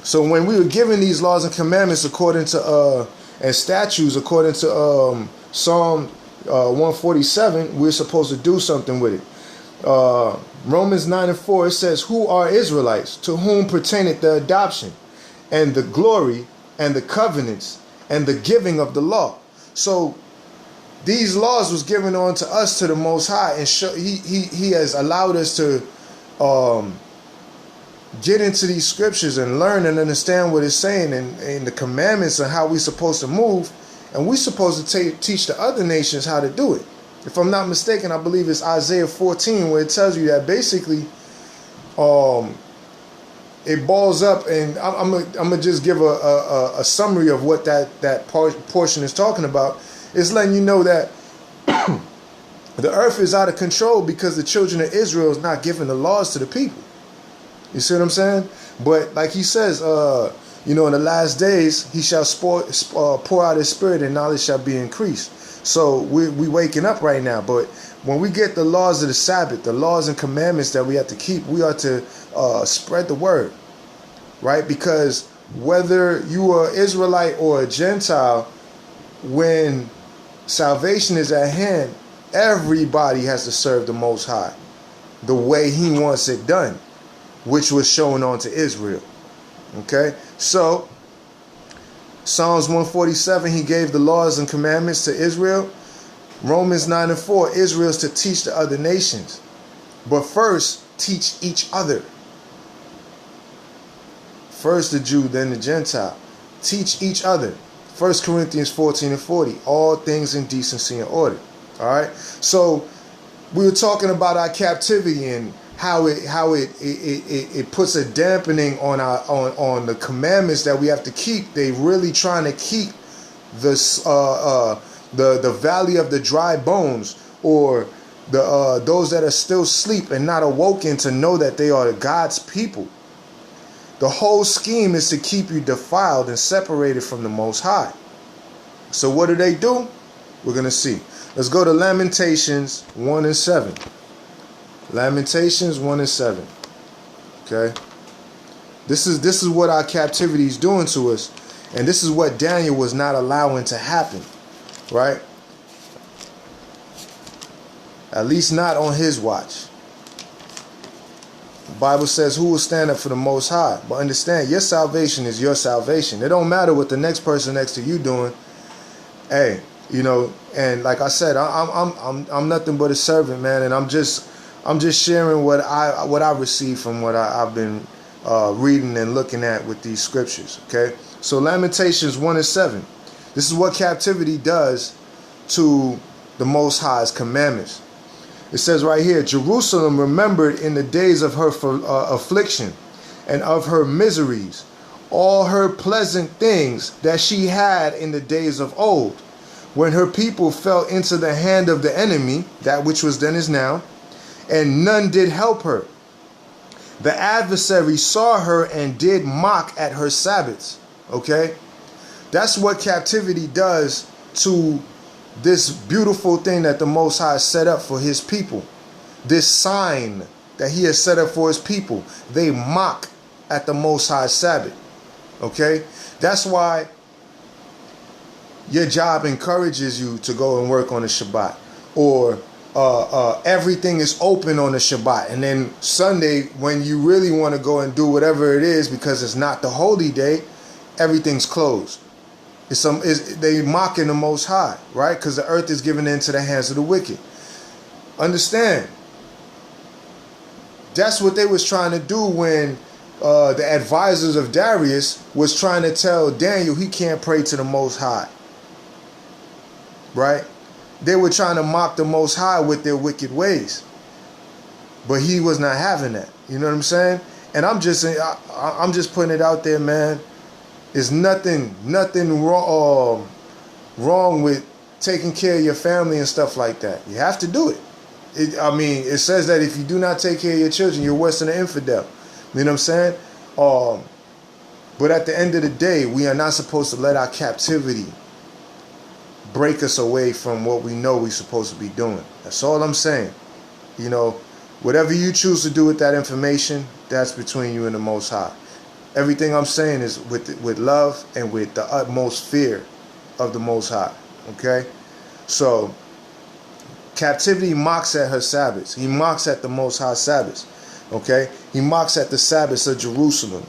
So when we were given these laws and commandments according to and statutes according to Psalm 147, we're supposed to do something with it. Romans 9 and 4, it says, who are Israelites, to whom pertaineth the adoption and the glory and the covenants and the giving of the law. So these laws was given on to us, to the Most High, and he has allowed us to get into these scriptures and learn and understand what it's saying and the commandments and how we're supposed to move, and we're supposed to teach the other nations how to do it. If I'm not mistaken, I believe it's Isaiah 14 where it tells you that basically it balls up, and I'm gonna just give a summary of what that portion is talking about. It's letting you know that the earth is out of control because the children of Israel is not giving the laws to the people. You see what I'm saying? But like he says, in the last days he shall pour out his spirit, and knowledge shall be increased. So we waking up right now. But when we get the laws of the Sabbath, the laws and commandments that we have to keep, we are to spread the word, right? Because whether you are Israelite or a Gentile, when salvation is at hand, everybody has to serve the Most High the way he wants it done, which was shown unto Israel. Okay, so Psalms 147, he gave the laws and commandments to Israel. Romans 9:4, Israel's to teach the other nations, but first teach each other. First the Jew, then the Gentile. Teach each other. 1 Corinthians 14:40, all things in decency and order. All right, so we were talking about our captivity and how it puts a dampening on on the commandments that we have to keep. They really trying to keep this the valley of the dry bones, or the those that are still asleep and not awoken to know that they are God's people. The whole scheme is to keep you defiled and separated from the Most High. So what do? We're gonna see. Let's go to Lamentations 1:7. Lamentations 1:7. Okay. This is what our captivity is doing to us, and this is what Daniel was not allowing to happen, right? At least not on his watch. The Bible says, "Who will stand up for the Most High?" But understand, your salvation is your salvation. It don't matter what the next person next to you doing. Hey, and like I said, I'm nothing but a servant, man, and I'm just sharing what I received from what I've been reading and looking at with these scriptures. Okay, so Lamentations 1:7. This is what captivity does to the Most High's commandments. It says right here, Jerusalem remembered in the days of her affliction and of her miseries all her pleasant things that she had in the days of old, when her people fell into the hand of the enemy, that which was then is now, and none did help her. The adversary saw her and did mock at her Sabbaths. Okay? That's what captivity does to this beautiful thing that the Most High set up for his people. This sign that he has set up for his people. They mock at the Most High Sabbath. Okay? That's why your job encourages you to go and work on the Shabbat. Or everything is open on the Shabbat, and then Sunday, when you really want to go and do whatever it is because it's not the holy day, everything's closed. They mocking the Most High, right? Because the earth is given into the hands of the wicked. Understand? That's what they was trying to do when the advisors of Darius was trying to tell Daniel he can't pray to the Most High, right? They were trying to mock the Most High with their wicked ways, but he was not having that. You know what I'm saying? And I'm just putting it out there, man. There's nothing wrong with taking care of your family and stuff like that. You have to do it. It says that if you do not take care of your children, you're worse than an infidel. You know what I'm saying? But at the end of the day, we are not supposed to let our captivity break us away from what we know we're supposed to be doing. That's all I'm saying. Whatever you choose to do with that information, that's between you and the Most High. Everything I'm saying is with love and with the utmost fear of the Most High. Okay? So, captivity mocks at her Sabbaths. He mocks at the Most High Sabbaths. Okay? He mocks at the Sabbaths of Jerusalem.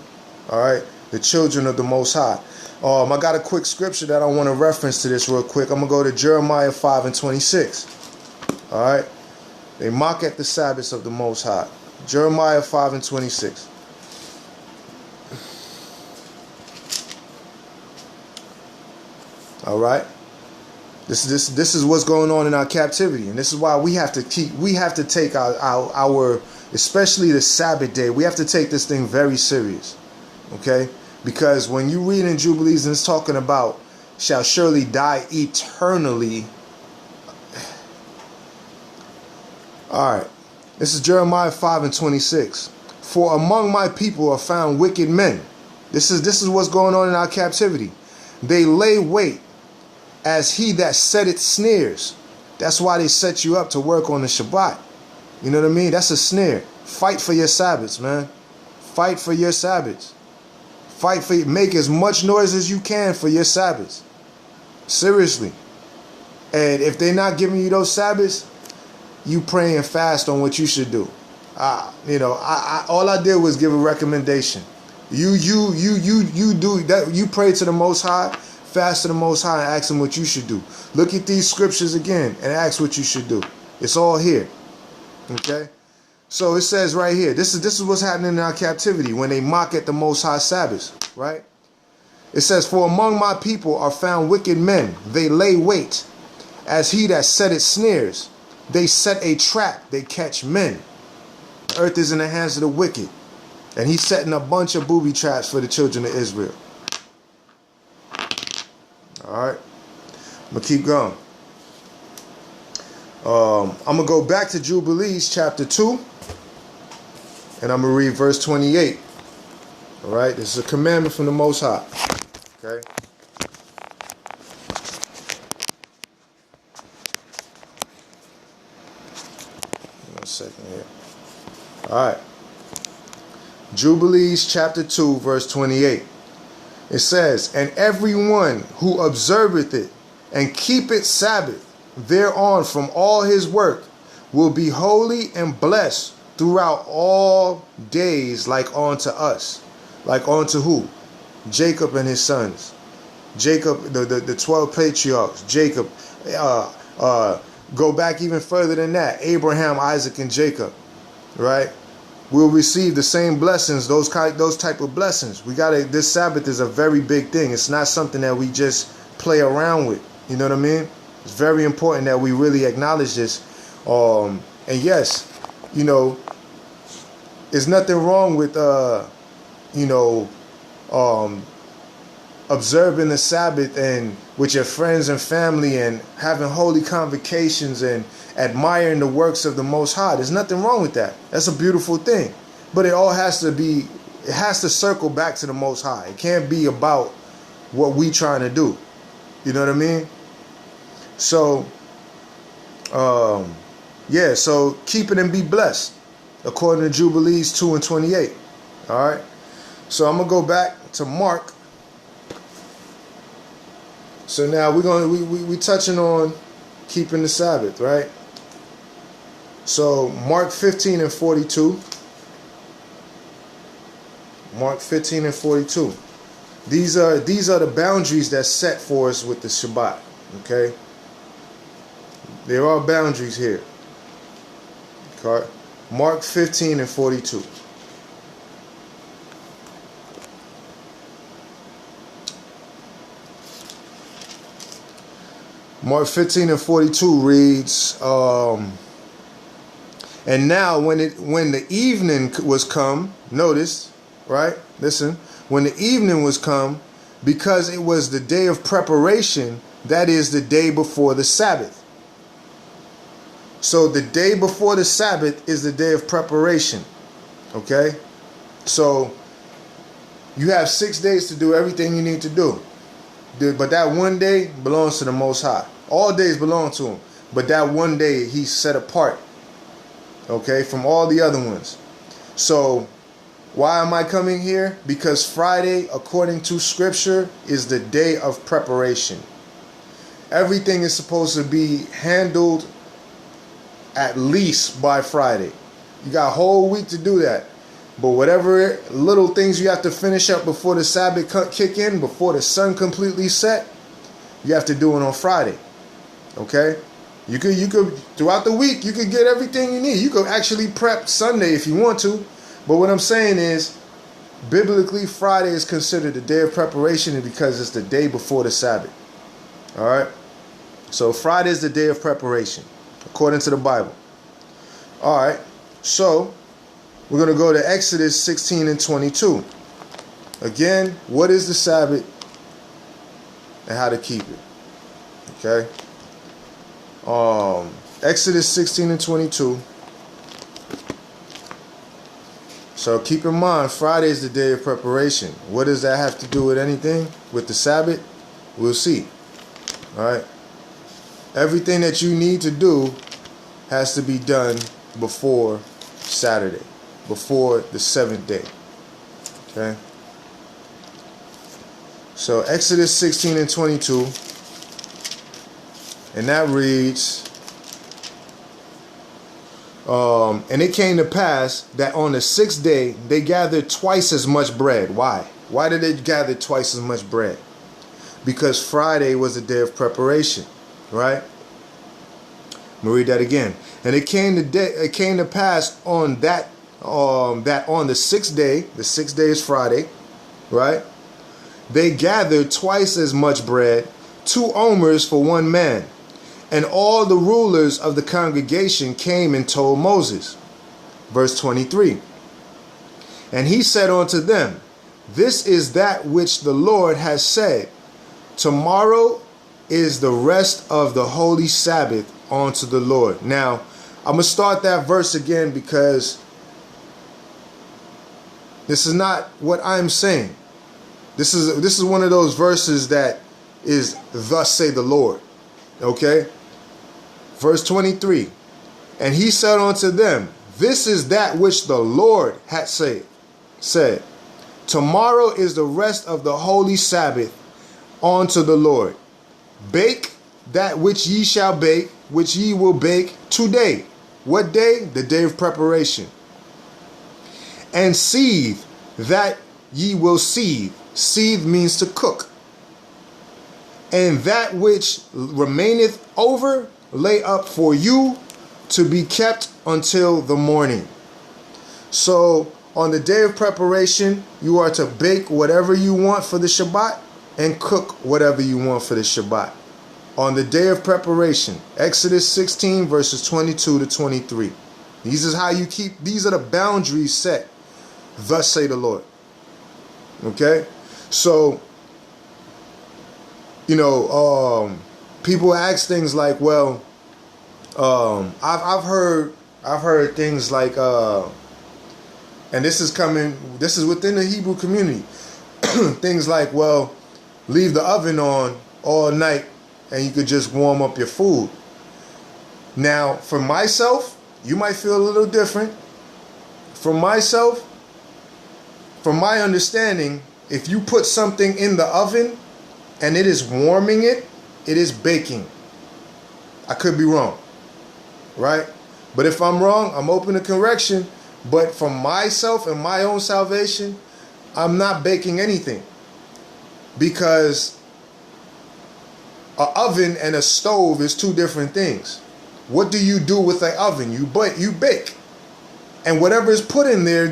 All right? The children of the Most High. I got a quick scripture that I want to reference to this real quick. I'm going to go to Jeremiah 5:26. All right? They mock at the Sabbaths of the Most High. Jeremiah 5:26. All right. This is what's going on in our captivity, and this is why we have to take our especially the Sabbath day. We have to take this thing very serious, okay? Because when you read in Jubilees and it's talking about shall surely die eternally. All right, this is Jeremiah 5:26. For among my people are found wicked men. This is what's going on in our captivity. They lay wait as he that setteth snares. That's why they set you up to work on the Shabbat. You know what I mean? That's a snare. Fight for your Sabbaths, man. Fight for your Sabbaths. Make as much noise as you can for your Sabbaths. Seriously. And if they're not giving you those Sabbaths, you pray and fast on what you should do. All I did was give a recommendation. You do that. You pray to the Most High. Fast to the Most High and ask him what you should do. Look at these scriptures again and ask what you should do. It's all here. Okay? So it says right here, this is what's happening in our captivity when they mock at the Most High Sabbath, right? It says, for among my people are found wicked men. They lay wait. As he that setteth snares, they set a trap. They catch men. The earth is in the hands of the wicked. And he's setting a bunch of booby traps for the children of Israel. Alright, I'm going to keep going. I'm going to go back to Jubilees chapter 2. And I'm going to read verse 28. Alright, this is a commandment from the Most High. Okay. One second here. Alright. Jubilees chapter 2 verse 28. It says, and everyone who observeth it and keepeth Sabbath thereon from all his work will be holy and blessed throughout all days, like unto us. Like unto who? Jacob and his sons. Jacob, the 12 patriarchs. Jacob, go back even further than that. Abraham, Isaac, and Jacob. Right? We'll receive the same blessings, those type of blessings. This Sabbath is a very big thing. It's not something that we just play around with. You know what I mean? It's very important that we really acknowledge this. And yes, there's nothing wrong with, observing the Sabbath and with your friends and family and having holy convocations and admiring the works of the Most High. There's nothing wrong with that. That's a beautiful thing. But it has to circle back to the Most High. It can't be about what we trying to do. You know what I mean? So, so keep it and be blessed, according to Jubilees 2 and 28. All right? So I'm going to go back to Mark. So now we touching on keeping the Sabbath, right? So Mark 15 and 42. Mark 15 and 42. These are the boundaries that's set for us with the Shabbat. Okay? There are boundaries here. Okay? Mark 15 and 42. Mark 15 and 42 reads, and now when the evening was come, notice, right? Listen, when the evening was come, because it was the day of preparation, that is the day before the Sabbath. So the day before the Sabbath is the day of preparation. Okay? So you have 6 days to do everything you need to do. But that one day belongs to the Most High. All days belong to him. But that one day he's set apart. Okay, from all the other ones. So why am I coming here? Because Friday, according to Scripture, is the day of preparation. Everything is supposed to be handled at least by Friday. You got a whole week to do that. But whatever little things you have to finish up before the Sabbath kick in, before the sun completely set, you have to do it on Friday. Okay? You could throughout the week, you could get everything you need. You could actually prep Sunday if you want to. But what I'm saying is, biblically, Friday is considered the day of preparation because it's the day before the Sabbath. All right. So Friday is the day of preparation, according to the Bible. All right. So we're going to go to Exodus 16 and 22. Again, what is the Sabbath and how to keep it? Okay. Exodus 16 and 22. So keep in mind, Friday is the day of preparation. What does that have to do with anything? With the Sabbath? We'll see. All right. Everything that you need to do has to be done before Saturday, before the 7th day. Okay. So Exodus 16 and 22. And that reads, and it came to pass that on the 6th day they gathered twice as much bread. Why? Why did they gather twice as much bread? Because Friday was the day of preparation, right? I'm gonna read that again. And it came to pass on that on the 6th day, the 6th day is Friday, right? They gathered twice as much bread, 2 omers for 1 man. And all the rulers of the congregation came and told Moses. Verse 23. And he said unto them, this is that which the Lord has said. Tomorrow is the rest of the holy Sabbath unto the Lord. Now, I'm going to start that verse again because this is not what I'm saying. This is one of those verses that is thus say the Lord. Okay? Verse 23. And he said unto them, this is that which the Lord hath said. Tomorrow is the rest of the holy Sabbath unto the Lord. Bake that which ye shall bake, which ye will bake today. What day? The day of preparation. And seethe that ye will seethe. Seethe means to cook. And that which remaineth over, lay up for you to be kept until the morning. So on the day of preparation, you are to bake whatever you want for the Shabbat and cook whatever you want for the Shabbat. On the day of preparation, Exodus 16 verses 22 to 23. These are the boundaries set. Thus say the Lord. Okay? So, people ask things like, well, I've heard things like, and this is within the Hebrew community, things like, well, leave the oven on all night and you could just warm up your food. Now, for myself, you might feel a little different. For myself, from my understanding, if you put something in the oven and it is warming it, it is baking. I could be wrong, right? But if I'm wrong, I'm open to correction. But for myself and my own salvation, I'm not baking anything. Because an oven and a stove is 2 different things. What do you do with an oven? You bake. And whatever is put in there,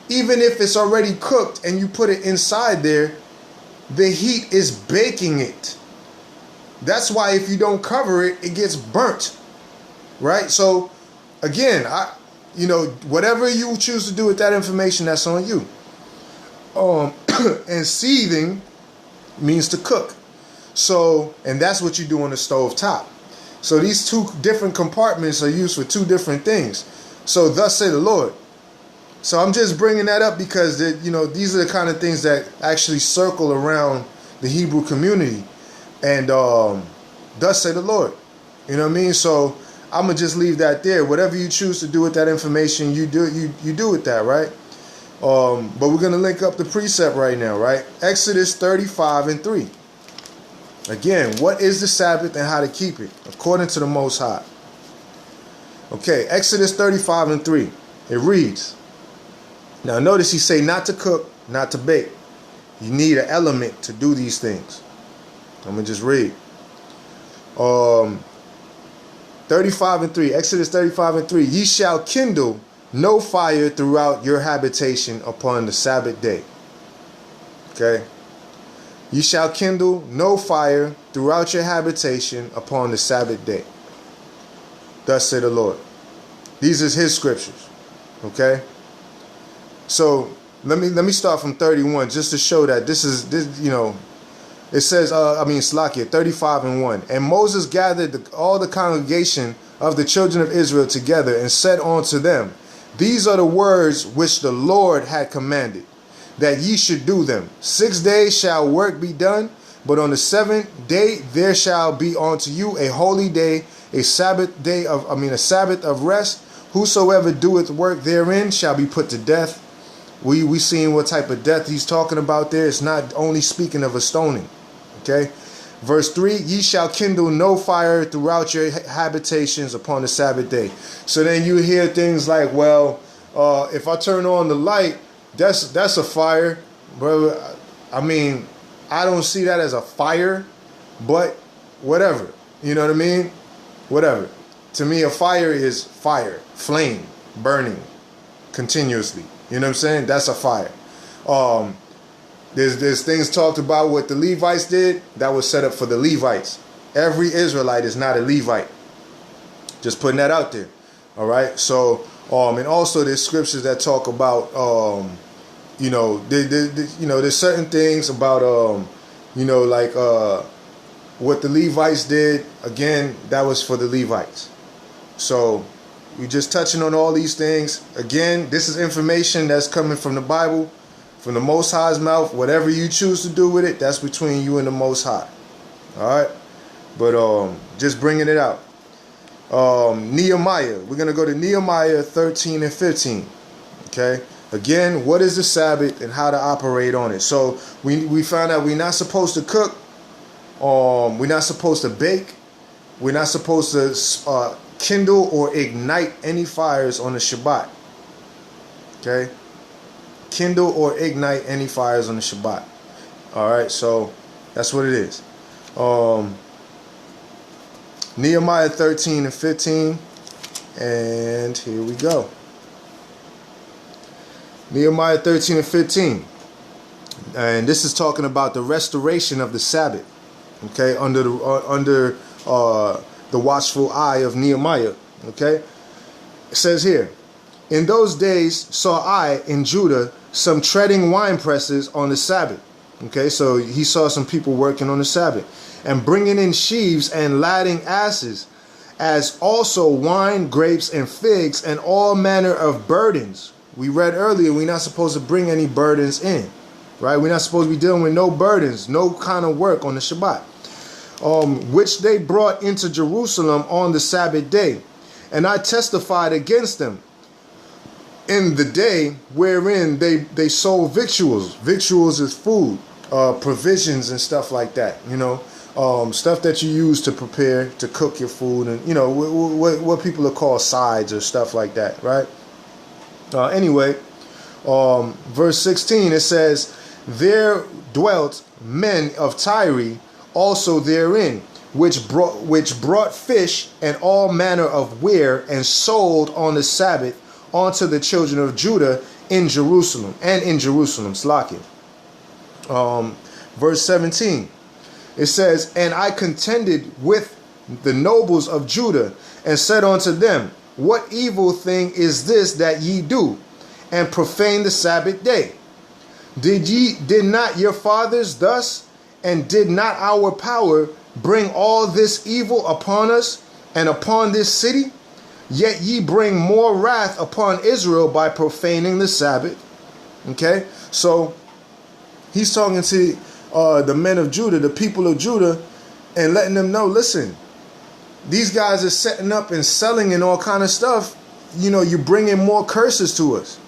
even if it's already cooked and you put it inside there, the heat is baking it. That's why if you don't cover it, it gets burnt. Right? So, again, whatever you choose to do with that information, that's on you. And seething means to cook. So, and that's what you do on the stove top. So these 2 different compartments are used for 2 different things. So thus say the Lord. So I'm just bringing that up because these are the kind of things that actually circle around the Hebrew community. And thus say the Lord. You know what I mean? So I'm going to just leave that there. Whatever you choose to do with that information, you do with that, right? But we're going to link up the precept right now, right? Exodus 35 and 3. Again, what is the Sabbath and how to keep it according to the Most High? Okay, Exodus 35 and 3. It reads. Now notice he say not to cook, not to bake. You need an element to do these things. I'm going to just read. 35 and 3. Exodus 35 and 3. Ye shall kindle no fire throughout your habitation upon the Sabbath day. Okay. Ye shall kindle no fire throughout your habitation upon the Sabbath day. Thus said the Lord. These is his scriptures. Okay? So let me start from 31 just to show that this, you know, it says, Slakia, 35 and 1. And Moses gathered all the congregation of the children of Israel together and said unto them, these are the words which the Lord had commanded, that ye should do them. 6 days shall work be done, but on the 7th day there shall be unto you a holy day, a Sabbath of rest. Whosoever doeth work therein shall be put to death. We seeing what type of death he's talking about there. It's not only speaking of a stoning. Okay. Verse 3, ye shall kindle no fire throughout your habitations upon the Sabbath day. So then you hear things like, well, if I turn on the light, that's a fire. Brother, I mean, I don't see that as a fire, but whatever. You know what I mean? Whatever. To me, a fire is fire, flame, burning continuously. You know what I'm saying? That's a fire. There's things talked about what the Levites did that was set up for the Levites. Every Israelite is not a Levite. Just putting that out there. All right. So, and also there's scriptures that talk about, there's certain things about, what the Levites did. Again, that was for the Levites. So we're just touching on all these things. Again, this is information that's coming from the Bible, from the Most High's mouth. Whatever you choose to do with it, that's between you and the Most High. All right. But just bringing it out. Nehemiah. We're going to go to Nehemiah 13 and 15. Okay. Again, what is the Sabbath and how to operate on it? So we found out we're not supposed to cook. We're not supposed to bake. We're not supposed to kindle or ignite any fires on the Shabbat. Okay. Kindle or ignite any fires on the Shabbat. All right. So that's what it is. Nehemiah 13 and 15. And here we go. Nehemiah 13 and 15. And this is talking about the restoration of the Sabbath. Okay, under the watchful eye of Nehemiah. Okay, it says here, in those days saw I in Judah some treading wine presses on the Sabbath. Okay, so he saw some people working on the Sabbath and bringing in sheaves and ladding asses, as also wine, grapes, and figs, and all manner of burdens. We read earlier we're not supposed to bring any burdens in, right? We're not supposed to be dealing with no burdens, no kind of work on the Shabbat. Which they brought into Jerusalem on the Sabbath day. And I testified against them in the day wherein they sold victuals. Victuals is food, provisions and stuff like that, you know, stuff that you use to prepare, to cook your food, and, you know, what people are called sides or stuff like that, right? Anyway, verse 16, it says, there dwelt men of Tyre also therein, which brought fish and all manner of ware, and sold on the Sabbath unto the children of Judah in Jerusalem, Slakin. Verse 17, it says, and I contended with the nobles of Judah, and said unto them, what evil thing is this that ye do, and profane the Sabbath day? Did not your fathers thus, and did not our power bring all this evil upon us and upon this city? Yet ye bring more wrath upon Israel by profaning the Sabbath. Okay, so he's talking to the men of Judah, the people of Judah, and letting them know, listen, these guys are setting up and selling and all kind of stuff. You know, you're bringing more curses to us.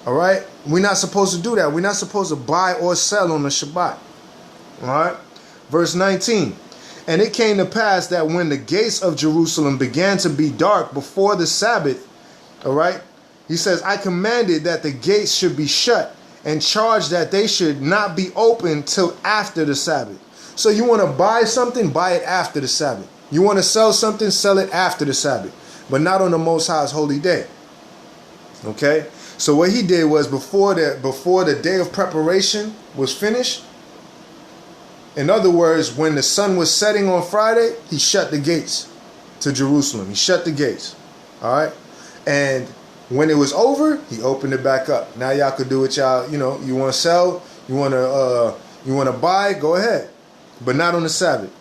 All right, we're not supposed to do that. We're not supposed to buy or sell on the Shabbat. All right, verse 19. And it came to pass that when the gates of Jerusalem began to be dark before the Sabbath, all right, he says, I commanded that the gates should be shut, and charged that they should not be open till after the Sabbath. So you want to buy something, buy it after the Sabbath. You want to sell something, sell it after the Sabbath, but not on the Most High's holy day. Okay, so what he did was before the day of preparation was finished, In other words, when the sun was setting on Friday, he shut the gates to Jerusalem. He shut the gates. All right. And when it was over, he opened it back up. Now y'all could do what y'all, you know, you want to sell, you want to buy, go ahead. But not on the Sabbath.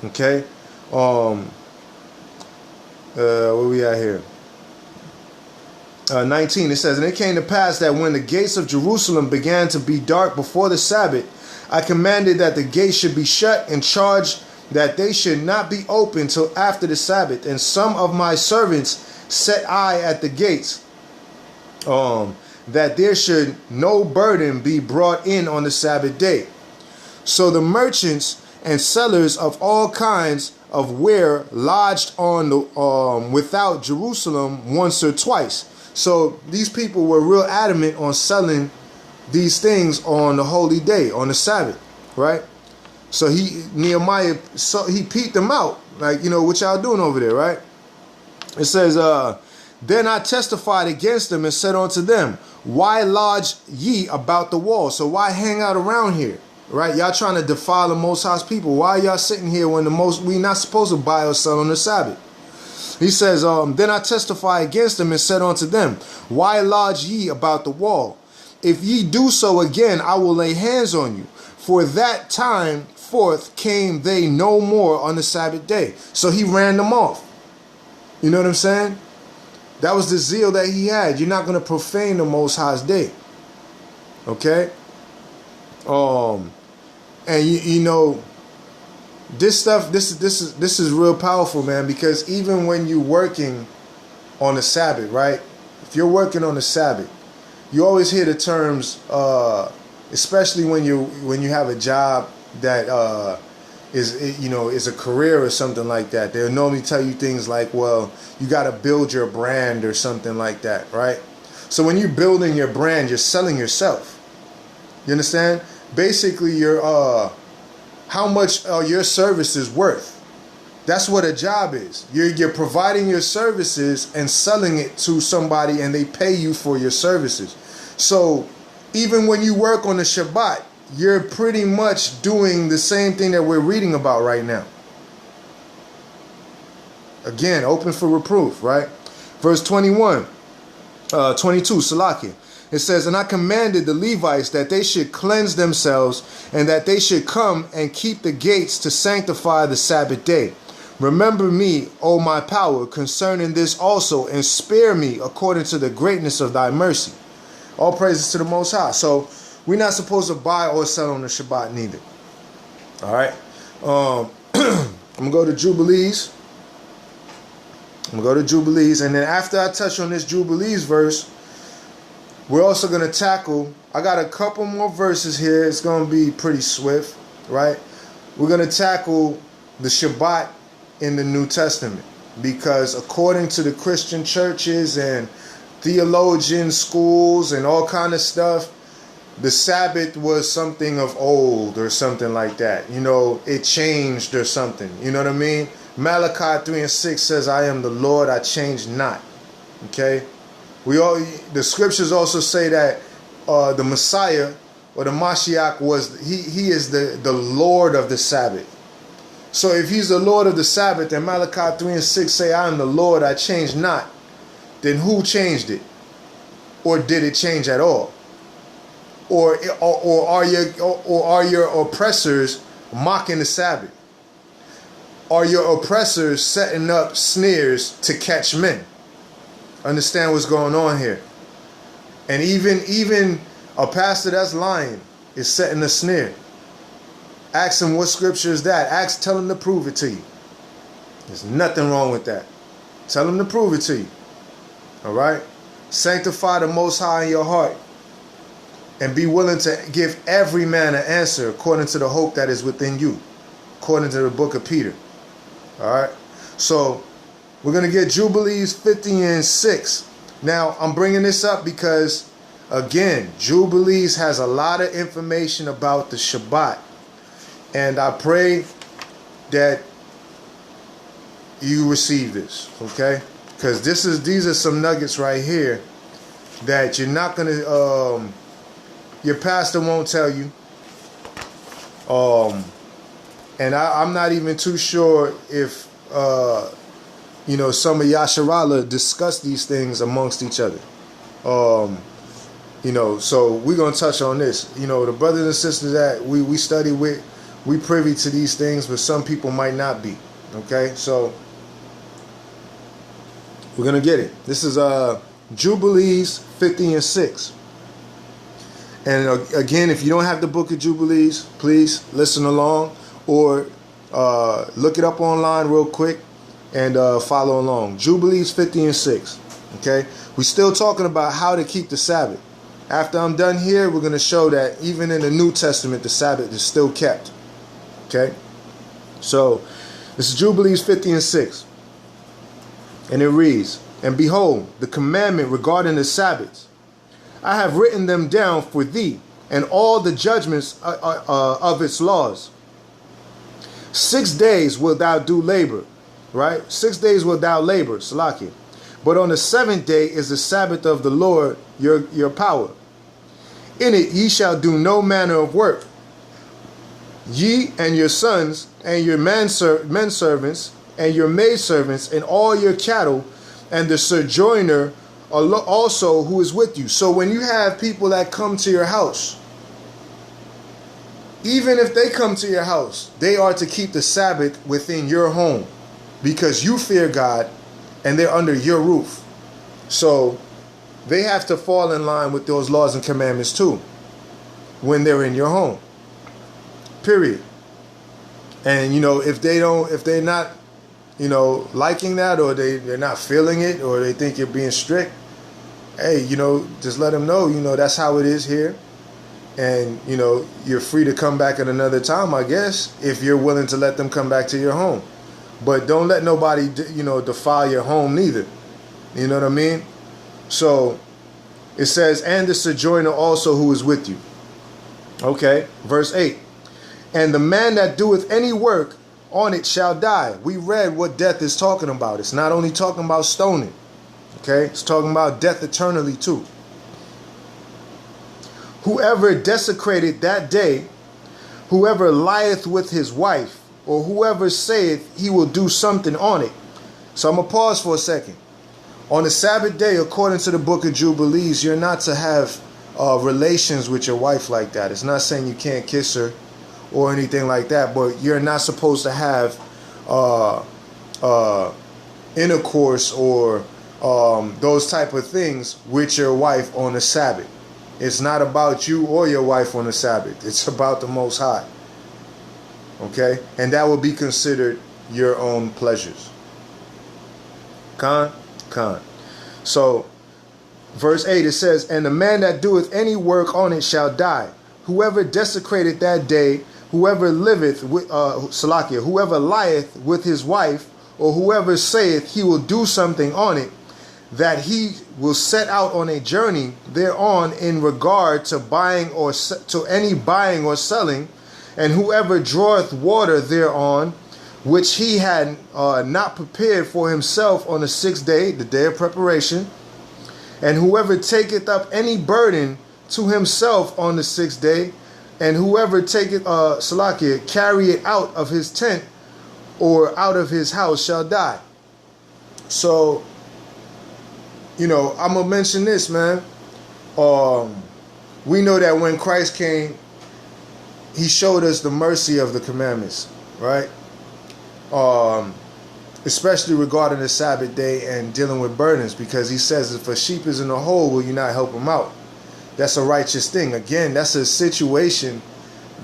Okay. Where we at here? 19, it says, and it came to pass that when the gates of Jerusalem began to be dark before the Sabbath, I commanded that the gates should be shut and charged that they should not be opened till after the Sabbath. And some of my servants set I at the gates, that there should no burden be brought in on the Sabbath day. So the merchants and sellers of all kinds of ware lodged on the without Jerusalem once or twice. So these people were real adamant on selling these things on the holy day, on the Sabbath, right? So Nehemiah peeped them out, like, you know, what y'all doing over there, right? It says, then I testified against them and said unto them, why lodge ye about the wall? So why hang out around here, right? Y'all trying to defile the Most High's people. Why are y'all sitting here when we not supposed to buy or sell on the Sabbath? He says, then I testify against them and said unto them, why lodge ye about the wall? If ye do so again, I will lay hands on you. For that time forth came they no more on the Sabbath day. So he ran them off. You know what I'm saying? That was the zeal that he had. You're not going to profane the Most High's day. Okay? And you know, this stuff, this is real powerful, man, because even when you're working on the Sabbath, right? If you're working on the Sabbath, you always hear the terms, especially when you have a job that is a career or something like that. They'll normally tell you things like, well, you got to build your brand or something like that, right? So when you're building your brand, you're selling yourself. You understand? Basically, how much are your services worth? That's what a job is. You're providing your services and selling it to somebody, and they pay you for your services. So even when you work on the Shabbat, you're pretty much doing the same thing that we're reading about right now. Again, open for reproof, right? Verse 22, Salakia. It says, and I commanded the Levites that they should cleanse themselves and that they should come and keep the gates to sanctify the Sabbath day. Remember me, O my power, concerning this also, and spare me according to the greatness of thy mercy. All praises to the Most High. So we're not supposed to buy or sell on the Shabbat neither. All right. I'm going to go to Jubilees. And then after I touch on this Jubilees verse, we're also going to tackle, I got a couple more verses here. It's going to be pretty swift, right? We're going to tackle the Shabbat in the New Testament, because according to the Christian churches and theologian schools and all kind of stuff, the Sabbath was something of old or something like that. You know, it changed or something. You know what I mean? Malachi 3:6 says, I am the Lord, I change not. Okay? The scriptures also say that the Messiah or the Mashiach he is the Lord of the Sabbath. So if he's the Lord of the Sabbath and Malachi 3:6 say, I am the Lord, I change not, then who changed it? Or did it change at all? Or are your oppressors mocking the Sabbath? Are your oppressors setting up snares to catch men? Understand what's going on here. And even a pastor that's lying is setting a snare. Ask him what scripture is that. Tell him to prove it to you. There's nothing wrong with that. Tell him to prove it to you. All right? Sanctify the Most High in your heart. And be willing to give every man an answer according to the hope that is within you. According to the book of Peter. All right? So we're going to get Jubilees 50:6. Now, I'm bringing this up because, again, Jubilees has a lot of information about the Shabbat. And I pray that you receive this, okay? Because these are some nuggets right here that you're not going to, your pastor won't tell you. And I'm not even too sure if some of Yasharala discuss these things amongst each other. So we're gonna touch on this. The brothers and sisters that we study with, we privy to these things, but some people might not be. Okay, so we're gonna get it. This is Jubilees 50 and 6. And again, if you don't have the book of Jubilees, please listen along or look it up online real quick and follow along. Jubilees 50 and 6. Okay, we're still talking about how to keep the Sabbath. After I'm done here, we're going to show that even in the New Testament, the Sabbath is still kept. Okay, so this is Jubilees 50 and 6. And it reads, "And behold, the commandment regarding the Sabbaths, I have written them down for thee, and all the judgments of its laws. 6 days wilt thou do labor," right? 6 days wilt thou labor, Salakia. "But on the 7th day is the Sabbath of the Lord your power. In it ye shall do no manner of work. Ye and your sons and your menservants and your maidservants and all your cattle and the sojourner also who is with you." So when you have people that come to your house, even if they come to your house, they are to keep the Sabbath within your home because you fear God and they're under your roof. So they have to fall in line with those laws and commandments too when they're in your home. Period. And if they're not liking that, or they're not feeling it, or they think you're being strict, hey, just let them know, that's how it is here. And, you're free to come back at another time, I guess, if you're willing to let them come back to your home. But don't let nobody, defile your home neither. You know what I mean? So it says, "And the sojourner also who is with you." Okay, verse 8. "And the man that doeth any work on it shall die." We read what death is talking about. It's not only talking about stoning. Okay, it's talking about death eternally too. "Whoever desecrated that day, whoever lieth with his wife, or whoever saith he will do something on it." So I'm going to pause for a second. On the Sabbath day, according to the book of Jubilees, you're not to have relations with your wife like that. It's not saying you can't kiss her or anything like that, but you're not supposed to have intercourse or those type of things with your wife on the Sabbath. It's not about you or your wife on the Sabbath. It's about the Most High. Okay? And that will be considered your own pleasures. Con. So, verse 8, it says, "And the man that doeth any work on it shall die. Whoever desecrated that day, whoever liveth with whoever lieth with his wife, or whoever saith he will do something on it, that he will set out on a journey thereon in regard to buying or to any buying or selling, and whoever draweth water thereon, which he had not prepared for himself on the 6th day, the day of preparation, and whoever taketh up any burden to himself on the 6th day, and whoever taketh carry it out of his tent or out of his house shall die." So, I'm gonna mention this, man. We know that when Christ came, he showed us the mercy of the commandments, right? Especially regarding the Sabbath day and dealing with burdens, because he says, if a sheep is in a hole, will you not help him out? That's a righteous thing. Again, that's a situation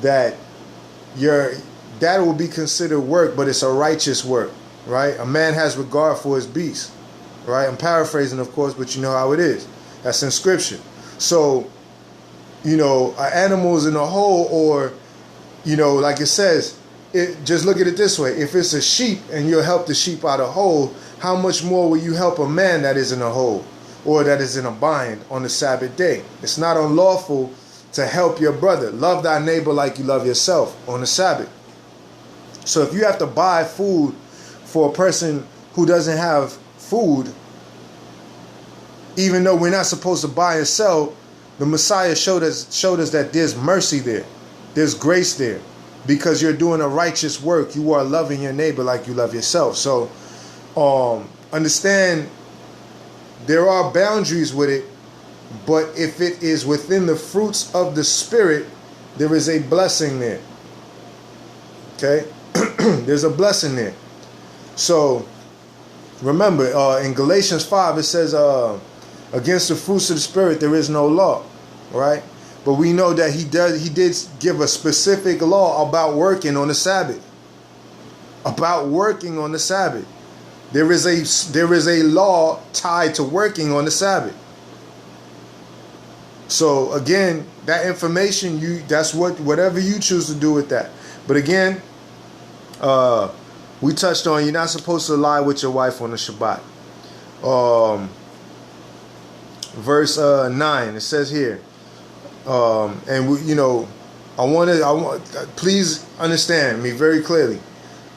that that will be considered work, but it's a righteous work, right? A man has regard for his beast, right? I'm paraphrasing, of course, but you know how it is. That's in scripture. So, an animal is in a hole, or, like it says, just look at it this way. If it's a sheep and you'll help the sheep out of a hole, how much more will you help a man that is in a hole or that is in a bind on the Sabbath day? It's not unlawful to help your brother. Love thy neighbor like you love yourself on the Sabbath. So if you have to buy food for a person who doesn't have food, even though we're not supposed to buy and sell, the Messiah showed us that there's mercy there. There's grace there. because you're doing a righteous work. You are loving your neighbor like you love yourself. So understand there are boundaries with it, but if it is within the fruits of the Spirit, there is a blessing there. Okay? There's a blessing there. So remember, in Galatians 5, it says, against the fruits of the Spirit, there is no law. Right? But we know that he did give a specific law about working on the Sabbath. About working on the Sabbath. There is a law tied to working on the Sabbath. So again, that information, that's whatever you choose to do with that. But again, we touched on you're not supposed to lie with your wife on the Shabbat. Verse 9, it says here, and we, I want please understand me very clearly.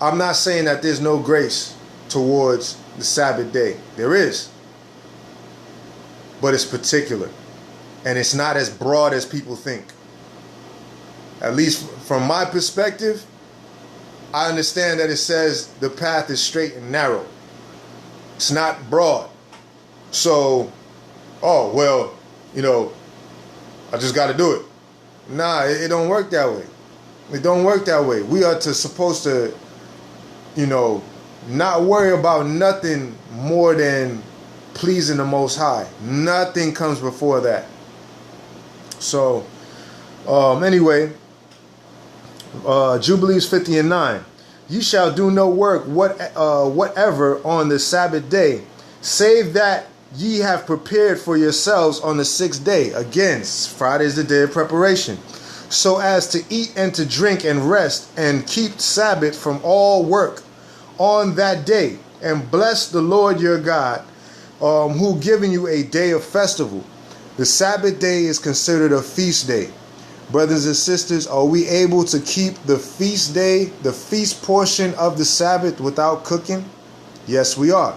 I'm not saying that there's no grace towards the Sabbath day. There is, but it's particular, and it's not as broad as people think. At least from my perspective, I understand that it says the path is straight and narrow. It's not broad. So, I just got to do it. Nah, it don't work that way. It don't work that way. We are supposed to, not worry about nothing more than pleasing the Most High. Nothing comes before that. So, anyway, Jubilees 50 and 9. You shall do no work whatever on the Sabbath day, save that ye have prepared for yourselves on the 6th day. Again, Friday is the day of preparation. So as to eat and to drink and rest and keep Sabbath from all work on that day, and bless the Lord your God, who given you a day of festival. The Sabbath day is considered a feast day. Brothers and sisters, are we able to keep the feast day, the feast portion of the Sabbath without cooking? Yes, we are.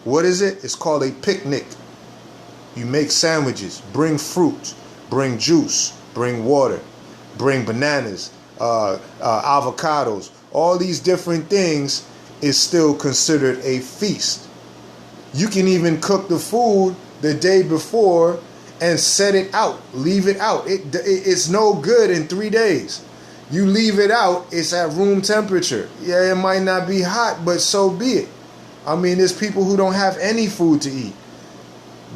What is it? It's called a picnic. You make sandwiches, bring fruit, bring juice, bring water, bring bananas, avocados. All these different things is still considered a feast. You can even cook the food the day before and set it out, leave it out. It's no good in 3 days. You leave it out, it's at room temperature. Yeah, it might not be hot, but so be it. I mean, there's people who don't have any food to eat.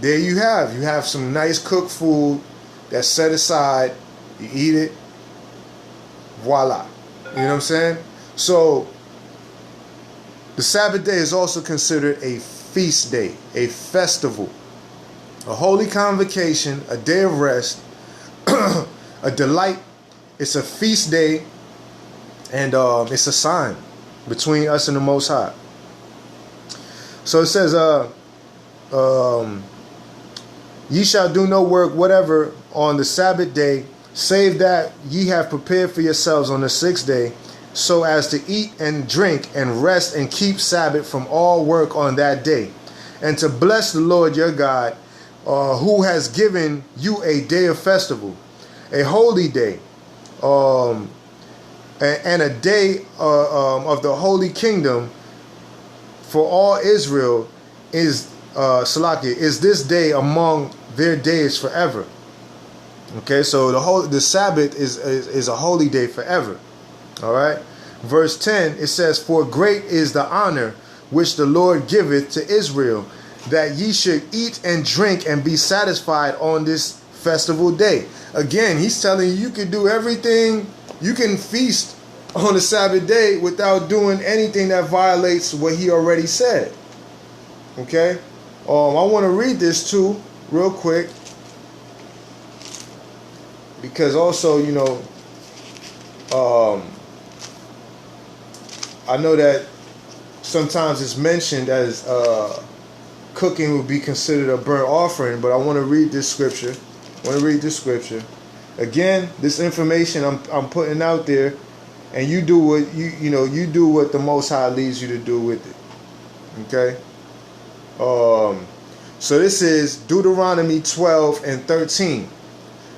There you have some nice cooked food that's set aside. You eat it. Voila. You know what I'm saying? So, the Sabbath day is also considered a feast day, a festival, a holy convocation, a day of rest, a delight. It's a feast day, and it's a sign between us and the Most High. So it says, ye shall do no work whatever on the Sabbath day, save that ye have prepared for yourselves on the 6th day, so as to eat and drink and rest and keep Sabbath from all work on that day, and to bless the Lord your God, who has given you a day of festival, a holy day, and a day of the holy kingdom for all Israel is this day among their days forever. Okay, so the Sabbath is a holy day forever. All right. Verse 10, it says, for great is the honor which the Lord giveth to Israel, that ye should eat and drink and be satisfied on this festival day. Again, he's telling you can do everything. You can feast on the Sabbath day without doing anything that violates what he already said. Okay? I want to read this too, real quick. Because also, I know that sometimes it's mentioned as cooking would be considered a burnt offering, but I want to read this scripture. Again, this information I'm putting out there, and you do what you do what the Most High leads you to do with it. Okay. So this is Deuteronomy 12 and 13,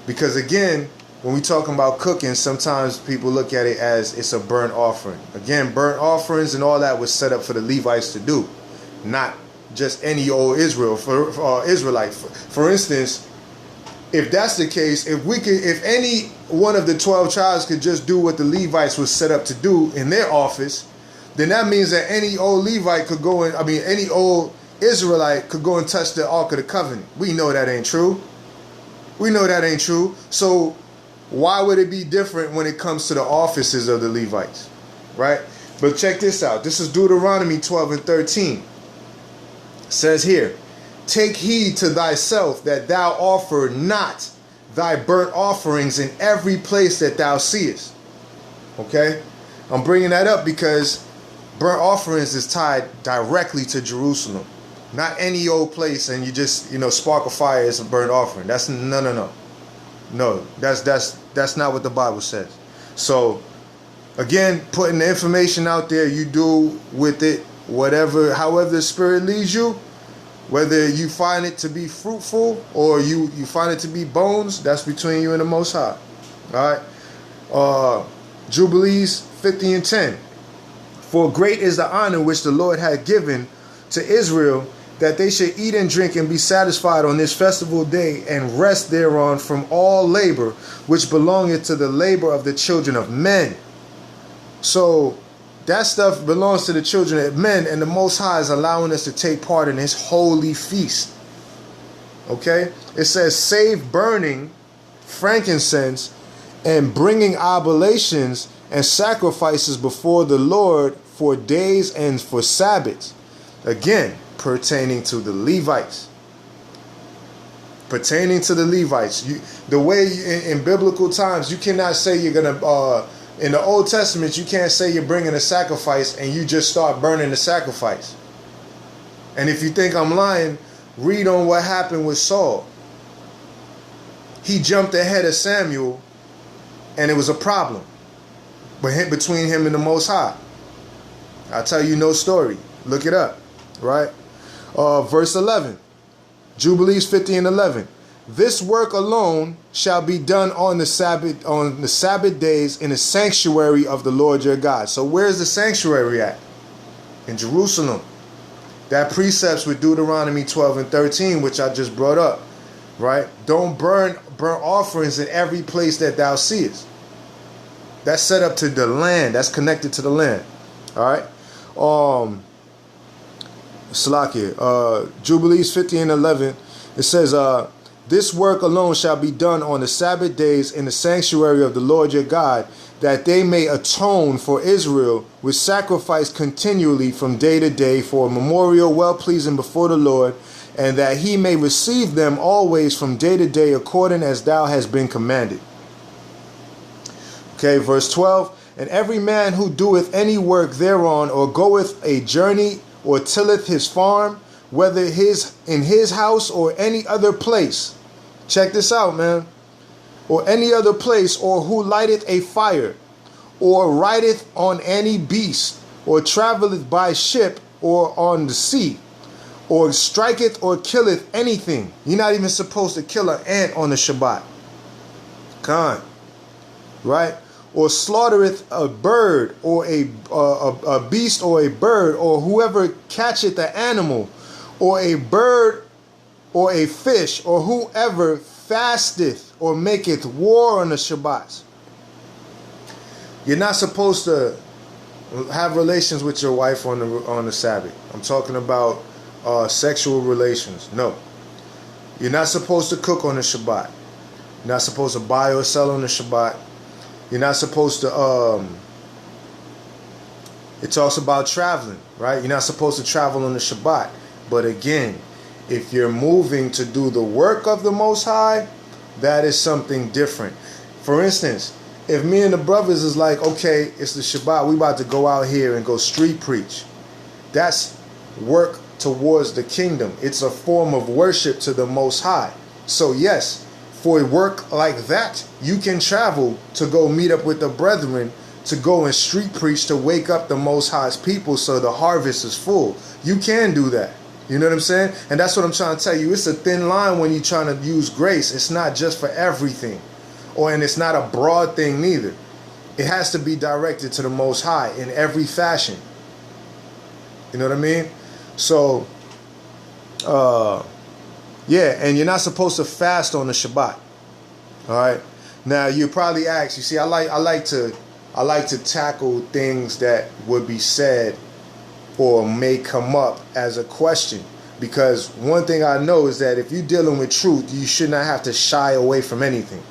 because again, when we talking about cooking, sometimes people look at it as it's a burnt offering. Again, burnt offerings and all that was set up for the Levites to do, not just any old Israelite. For instance, if that's the case, if any one of the 12 tribes could just do what the Levites was set up to do in their office, then that means that any old Levite could go in. I mean, any old Israelite could go and touch the Ark of the Covenant. We know that ain't true. We know that ain't true. So why would it be different when it comes to the offices of the Levites, right? But check this out. This is Deuteronomy 12 and 13. It says here, take heed to thyself that thou offer not thy burnt offerings in every place that thou seest. Okay? I'm bringing that up because burnt offerings is tied directly to Jerusalem. Not any old place and you just, spark a fire as a burnt offering. That's no. No, that's not what the Bible says. So, again, putting the information out there, you do with it however the Spirit leads you. Whether you find it to be fruitful or you find it to be bones, that's between you and the Most High. All right. Jubilees 50 and 10. For great is the honor which the Lord had given to Israel, that they should eat and drink and be satisfied on this festival day, and rest thereon from all labor, which belongeth to the labor of the children of men. So that stuff belongs to the children of men, and the Most High is allowing us to take part in his holy feast. Okay? It says, save burning frankincense and bringing oblations and sacrifices before the Lord for days and for Sabbaths. Again, pertaining to the Levites. Pertaining to the Levites. The way in biblical times, you cannot say you're going to, in the Old Testament, you can't say you're bringing a sacrifice and you just start burning the sacrifice. And if you think I'm lying, read on what happened with Saul. He jumped ahead of Samuel and it was a problem between him and the Most High. I'll tell you no story. Look it up. Right? Verse 11. Jubilees 50 and 11. This work alone shall be done on the Sabbath days in the sanctuary of the Lord your God. So where's the sanctuary at? In Jerusalem. That precepts with Deuteronomy 12 and 13, which I just brought up. Right? Don't burn offerings in every place that thou seest. That's set up to the land. That's connected to the land. All right? Salakia, Jubilees 50 and 11, it says, this work alone shall be done on the Sabbath days in the sanctuary of the Lord your God, that they may atone for Israel with sacrifice continually from day to day for a memorial well-pleasing before the Lord, and that he may receive them always from day to day according as thou hast been commanded. Okay, verse 12, and every man who doeth any work thereon, or goeth a journey, or tilleth his farm, whether in his house or any other place. Check this out, man. Or any other place, or who lighteth a fire, or rideth on any beast, or travelleth by ship, or on the sea, or striketh or killeth anything. You're not even supposed to kill an ant on the Shabbat. Con. Right? Or slaughtereth a bird, or a beast, or a bird, or whoever catcheth the animal, or a bird, or a fish, or whoever fasteth or maketh war on the Shabbats. You're not supposed to have relations with your wife on the Sabbath. I'm talking about sexual relations. No. You're not supposed to cook on the Shabbat. You're not supposed to buy or sell on the Shabbat. You're not supposed to, it talks about traveling, right? You're not supposed to travel on the Shabbat. But again, if you're moving to do the work of the Most High, that is something different. For instance, if me and the brothers is like, okay, it's the Shabbat, we about to go out here and go street preach. That's work towards the kingdom. It's a form of worship to the Most High. So yes, for work like that, you can travel to go meet up with the brethren, to go and street preach, to wake up the Most High's people so the harvest is full. You can do that. You know what I'm saying? And that's what I'm trying to tell you. It's a thin line when you're trying to use grace. It's not just for everything. and it's not a broad thing neither. It has to be directed to the Most High in every fashion. You know what I mean? So, yeah, and you're not supposed to fast on the Shabbat. All right. Now you probably ask. You see, I like to tackle things that would be said or may come up as a question, because one thing I know is that if you're dealing with truth, you should not have to shy away from anything.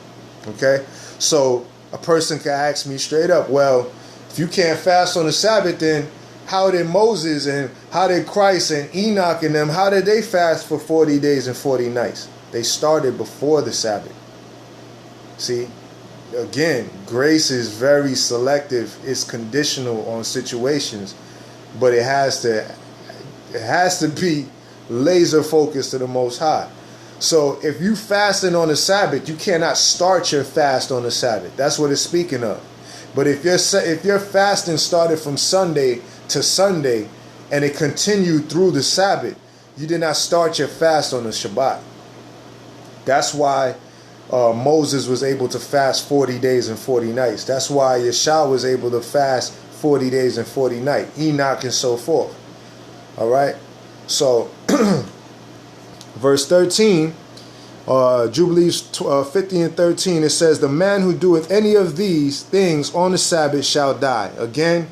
Okay. So a person can ask me straight up, well, if you can't fast on the Sabbath, then how did Moses and how did Christ and Enoch and them, how did they fast for 40 days and 40 nights? They started before the Sabbath. See, again, grace is very selective. It's conditional on situations, but it has to be laser focused to the Most High. So if you fasting on the Sabbath, you cannot start your fast on the Sabbath. That's what it's speaking of. But if your fasting started from Sunday to Sunday and it continued through the Sabbath, you did not start your fast on the Shabbat. That's why Moses was able to fast 40 days and 40 nights. That's why Yasha was able to fast 40 days and 40 nights. Enoch and so forth. All right. So verse 13, Jubilees 50 and 13, it says, the man who doeth any of these things on the Sabbath shall die. Again,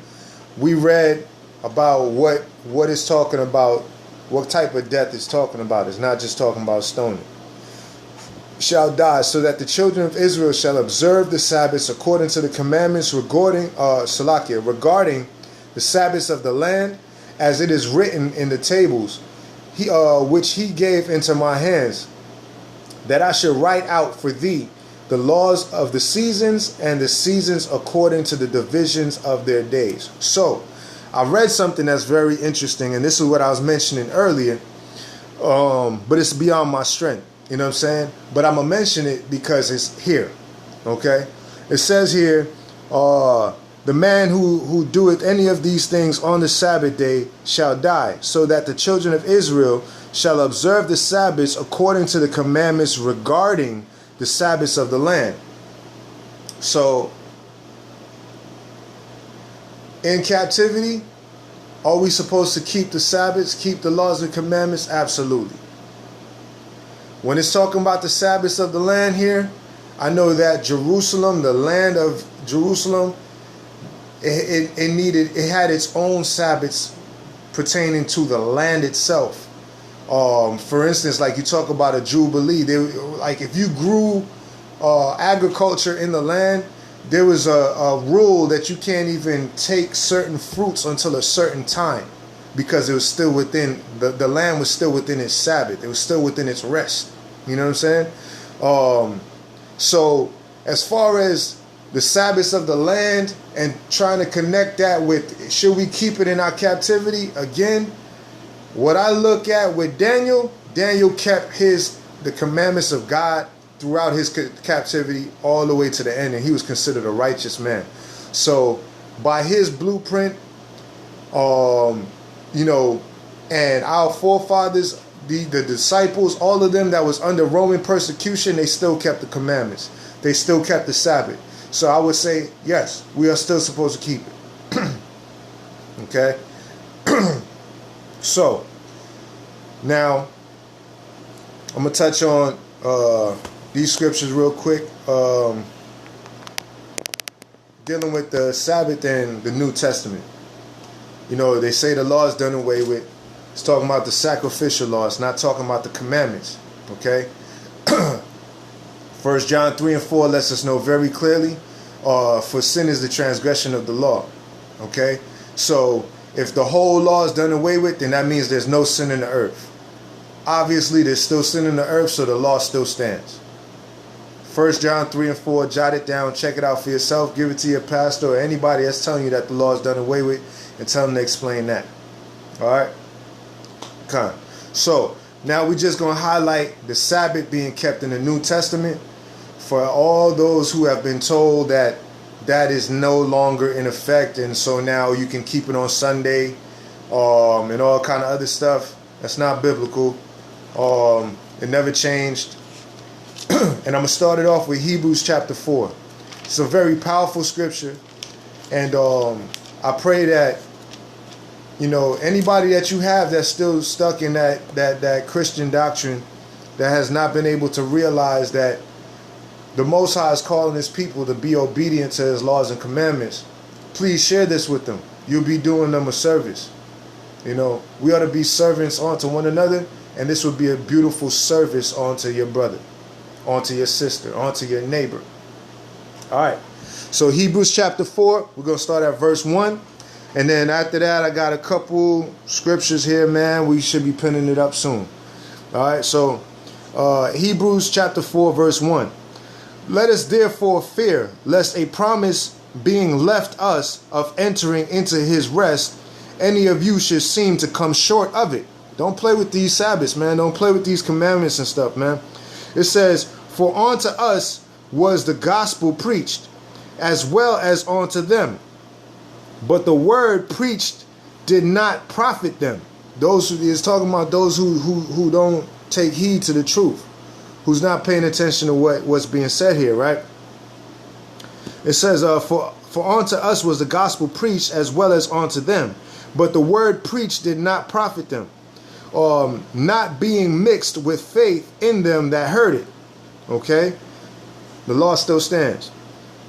we read about what it's talking about, what type of death it's talking about. It's not just talking about stoning. Shall die, so that the children of Israel shall observe the Sabbaths according to the commandments regarding the Sabbaths of the land, as it is written in the tables, which he gave into my hands, that I should write out for thee the laws of the seasons, and the seasons according to the divisions of their days. So, I read something that's very interesting, and this is what I was mentioning earlier, but it's beyond my strength. You know what I'm saying? But I'm going to mention it because it's here. Okay? It says here, the man who doeth any of these things on the Sabbath day shall die, so that the children of Israel shall observe the Sabbaths according to the commandments regarding the Sabbaths of the land. So, in captivity, are we supposed to keep the Sabbaths, keep the laws and commandments? Absolutely. When it's talking about the Sabbaths of the land here, I know that Jerusalem, the land of Jerusalem, it had its own Sabbaths pertaining to the land itself. For instance, like you talk about a Jubilee, like if you grew agriculture in the land, there was a rule that you can't even take certain fruits until a certain time, because it was still within, the land was still within its Sabbath. It was still within its rest. You know what I'm saying? So as far as the Sabbaths of the land and trying to connect that with, should we keep it in our captivity? Again, what I look at with Daniel kept the commandments of God throughout his captivity all the way to the end, and he was considered a righteous man. So by his blueprint, and our forefathers, the disciples, all of them that was under Roman persecution, they still kept the commandments. They still kept the Sabbath. So I would say, yes, we are still supposed to keep it. Okay? So, now, I'm going to touch on these scriptures real quick. Dealing with the Sabbath and the New Testament. You know, they say the law is done away with. It's talking about the sacrificial law. It's not talking about the commandments. Okay? 1 John 3 and 4 lets us know very clearly, for sin is the transgression of the law. Okay? So, if the whole law is done away with, then that means there's no sin in the earth. Obviously, there's still sin in the earth, so the law still stands. 1 John 3 and 4, jot it down, check it out for yourself, give it to your pastor or anybody that's telling you that the law is done away with, and tell them to explain that. Alright? Okay. So, now we're just going to highlight the Sabbath being kept in the New Testament for all those who have been told that that is no longer in effect, and so now you can keep it on Sunday, and all kind of other stuff. That's not biblical. It never changed. And I'm going to start it off with Hebrews chapter 4. It's a very powerful scripture. And I pray that, you know, anybody that you have that's still stuck in that Christian doctrine, that has not been able to realize that the Most High is calling his people to be obedient to his laws and commandments, please share this with them. You'll be doing them a service. You know, we ought to be servants unto one another, and this would be a beautiful service unto your brother, onto your sister, onto your neighbor. All right. So Hebrews chapter 4, we're going to start at verse 1. And then after that, I got a couple scriptures here, man. We should be pinning it up soon. All right. So Hebrews chapter 4, verse 1. Let us therefore fear, lest a promise being left us of entering into his rest, any of you should seem to come short of it. Don't play with these Sabbaths, man. Don't play with these commandments and stuff, man. It says, for unto us was the gospel preached, as well as unto them. But the word preached did not profit them. Those who is talking about those who don't take heed to the truth, who's not paying attention to what's being said here, right? It says, for unto us was the gospel preached, as well as unto them. But the word preached did not profit them, not being mixed with faith in them that heard it. Okay? The law still stands.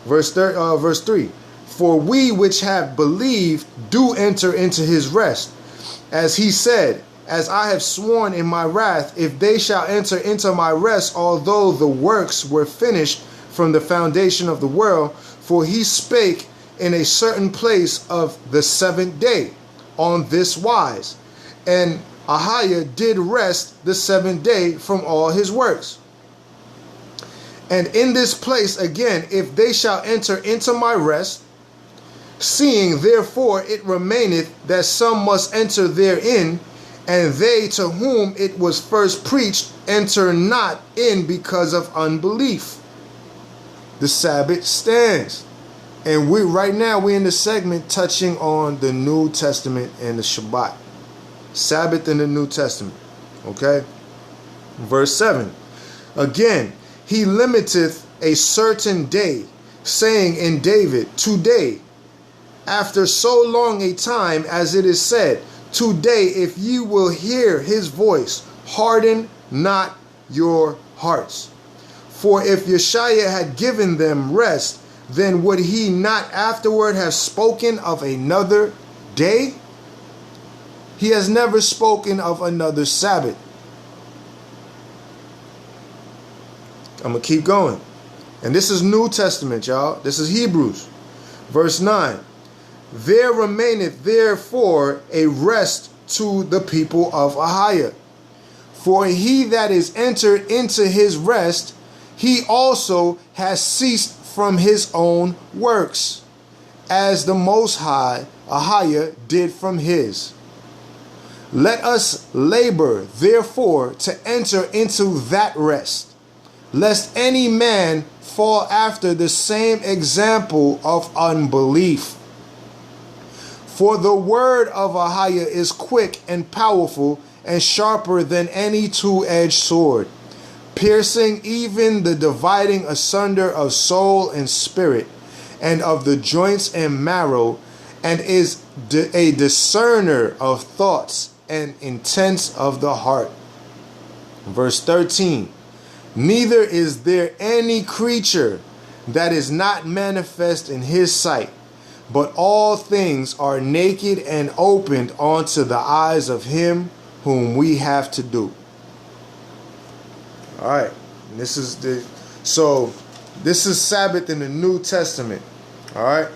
Verse 3. For we which have believed do enter into his rest. As he said, as I have sworn in my wrath, if they shall enter into my rest, although the works were finished from the foundation of the world, for he spake in a certain place of the seventh day, on this wise. And AHAYAH did rest the seventh day from all his works. And in this place again, if they shall enter into my rest, seeing therefore it remaineth that some must enter therein, and they to whom it was first preached enter not in because of unbelief. The Sabbath stands. And right now we're in the segment touching on the New Testament and the Shabbat. Sabbath in the New Testament. Okay? Verse 7. Again, he limiteth a certain day, saying in David, today, after so long a time, as it is said, today, if ye will hear his voice, harden not your hearts. For if Yasha had given them rest, then would he not afterward have spoken of another day? He has never spoken of another Sabbath. I'm going to keep going. And this is New Testament, y'all. This is Hebrews. Verse 9. There remaineth therefore a rest to the people of AHAYAH. For he that is entered into his rest, he also has ceased from his own works, as the Most High, AHAYAH, did from his. Let us labor, therefore, to enter into that rest, lest any man fall after the same example of unbelief. For the word of AHAYAH is quick and powerful and sharper than any two-edged sword, piercing even the dividing asunder of soul and spirit, and of the joints and marrow, and is a discerner of thoughts and intents of the heart. Verse 13. Neither is there any creature that is not manifest in his sight, but all things are naked and opened unto the eyes of him whom we have to do. All right, this is Sabbath in the New Testament. All right.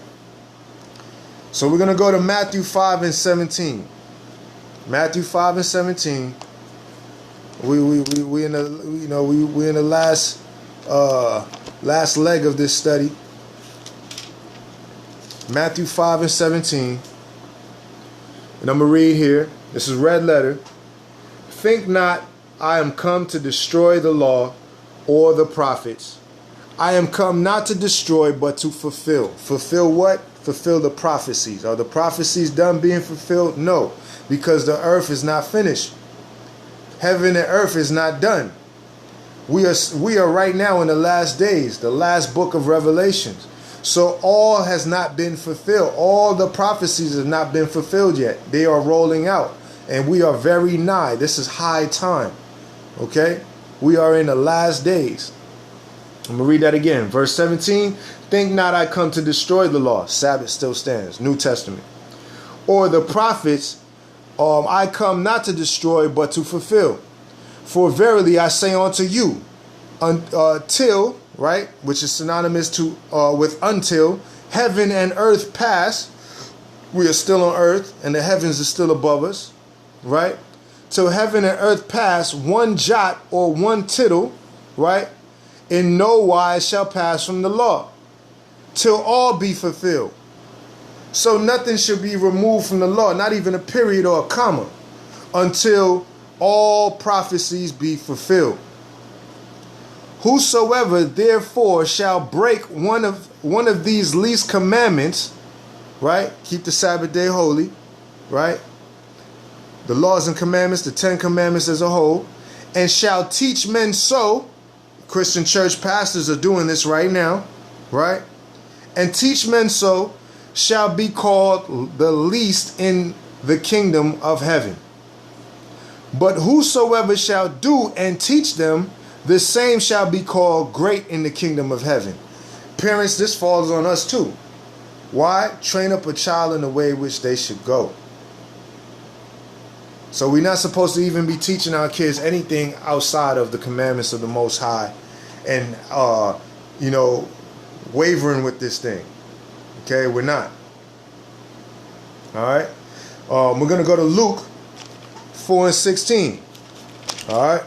So we're gonna go to Matthew 5 and 17. Matthew 5 and 17. We in the last leg of this study. Matthew 5 and 17. And I'm gonna read here. This is red letter. Think not I am come to destroy the law or the prophets. I am come not to destroy, but to fulfill. Fulfill what? Fulfill the prophecies. Are the prophecies done being fulfilled? No, because the earth is not finished. Heaven and earth is not done. We are right now in the last days, the last book of Revelations. So all has not been fulfilled. All the prophecies have not been fulfilled yet. They are rolling out. And we are very nigh. This is high time. Okay? We are in the last days. I'm going to read that again. Verse 17. Think not I come to destroy the law. Sabbath still stands. New Testament. Or the prophets. I come not to destroy, but to fulfill. For verily I say unto you, till, right, which is synonymous to with until heaven and earth pass. We are still on earth, and the heavens are still above us, right? Till heaven and earth pass, one jot or one tittle, right, in no wise shall pass from the law, till all be fulfilled. So nothing should be removed from the law, not even a period or a comma, until all prophecies be fulfilled. Whosoever therefore shall break one of these least commandments, right? Keep the Sabbath day holy, right? The laws and commandments, the 10 commandments as a whole, and shall teach men so. Christian church pastors are doing this right now, right? And teach men so, shall be called the least in the kingdom of heaven. But whosoever shall do and teach them, the same shall be called great in the kingdom of heaven. Parents, this falls on us too. Why? Train up a child in the way which they should go. So we're not supposed to even be teaching our kids anything outside of the commandments of the Most High and, wavering with this thing. Okay, we're not. All right. We're going to go to Luke 4:16. All right.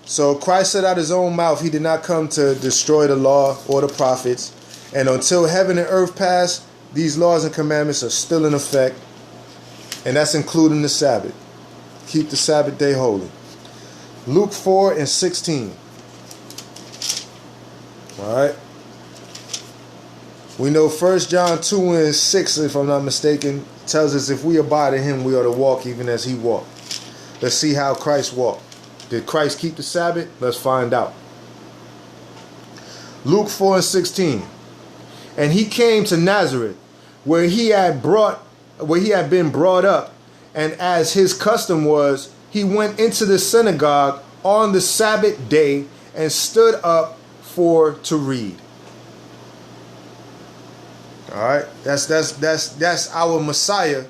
So Christ said out his own mouth, he did not come to destroy the law or the prophets. And until heaven and earth pass, these laws and commandments are still in effect. And that's including the Sabbath. Keep the Sabbath day holy. Luke 4:16. All right. We know 1 John 2:6, if I'm not mistaken, tells us if we abide in him, we ought to walk even as he walked. Let's see how Christ walked. Did Christ keep the Sabbath? Let's find out. Luke 4:16. And he came to Nazareth, where he had been brought up, and as his custom was, he went into the synagogue on the Sabbath day and stood up to read. All right, that's our Messiah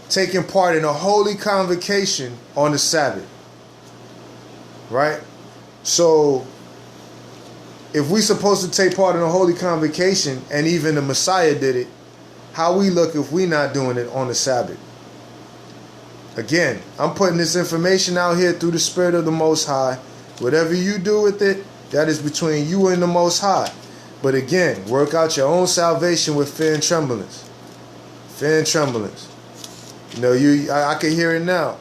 taking part in a holy convocation on the Sabbath. Right? So if we're supposed to take part in a holy convocation and even the Messiah did it, how we look if we're not doing it on the Sabbath? Again, I'm putting this information out here through the Spirit of the Most High. Whatever you do with it, that is between you and the Most High. But again, work out your own salvation with fear and tremblance. Fear and tremblance. I can hear it now.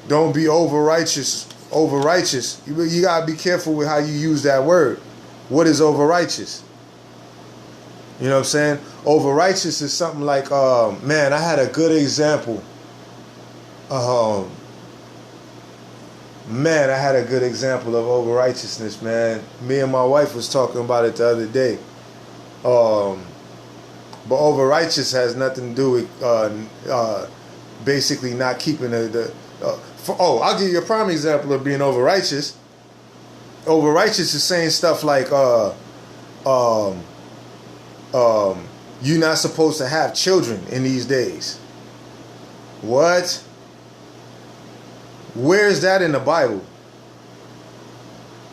Don't be over righteous. Over righteous. You gotta be careful with how you use that word. What is over righteous? You know what I'm saying? Over righteous is something like, man, I had a good example. Man, I had a good example of over righteousness, man. Me and my wife was talking about it the other day. But over righteous has nothing to do with basically not keeping I'll give you a prime example of being over righteous. Over righteous is saying stuff like you're not supposed to have children in these days. What? Where is that in the Bible?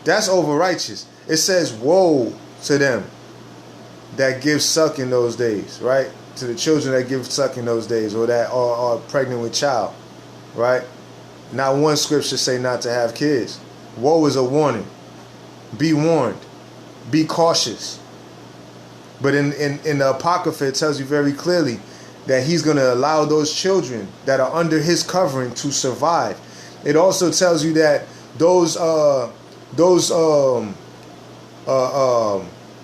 That's over righteous. It says, woe to them that give suck in those days, right? To the children that give suck in those days, or that are pregnant with child, right? Not one scripture say not to have kids. Woe is a warning. Be warned. Be cautious. But in the Apocrypha, it tells you very clearly that he's going to allow those children that are under his covering to survive. It also tells you that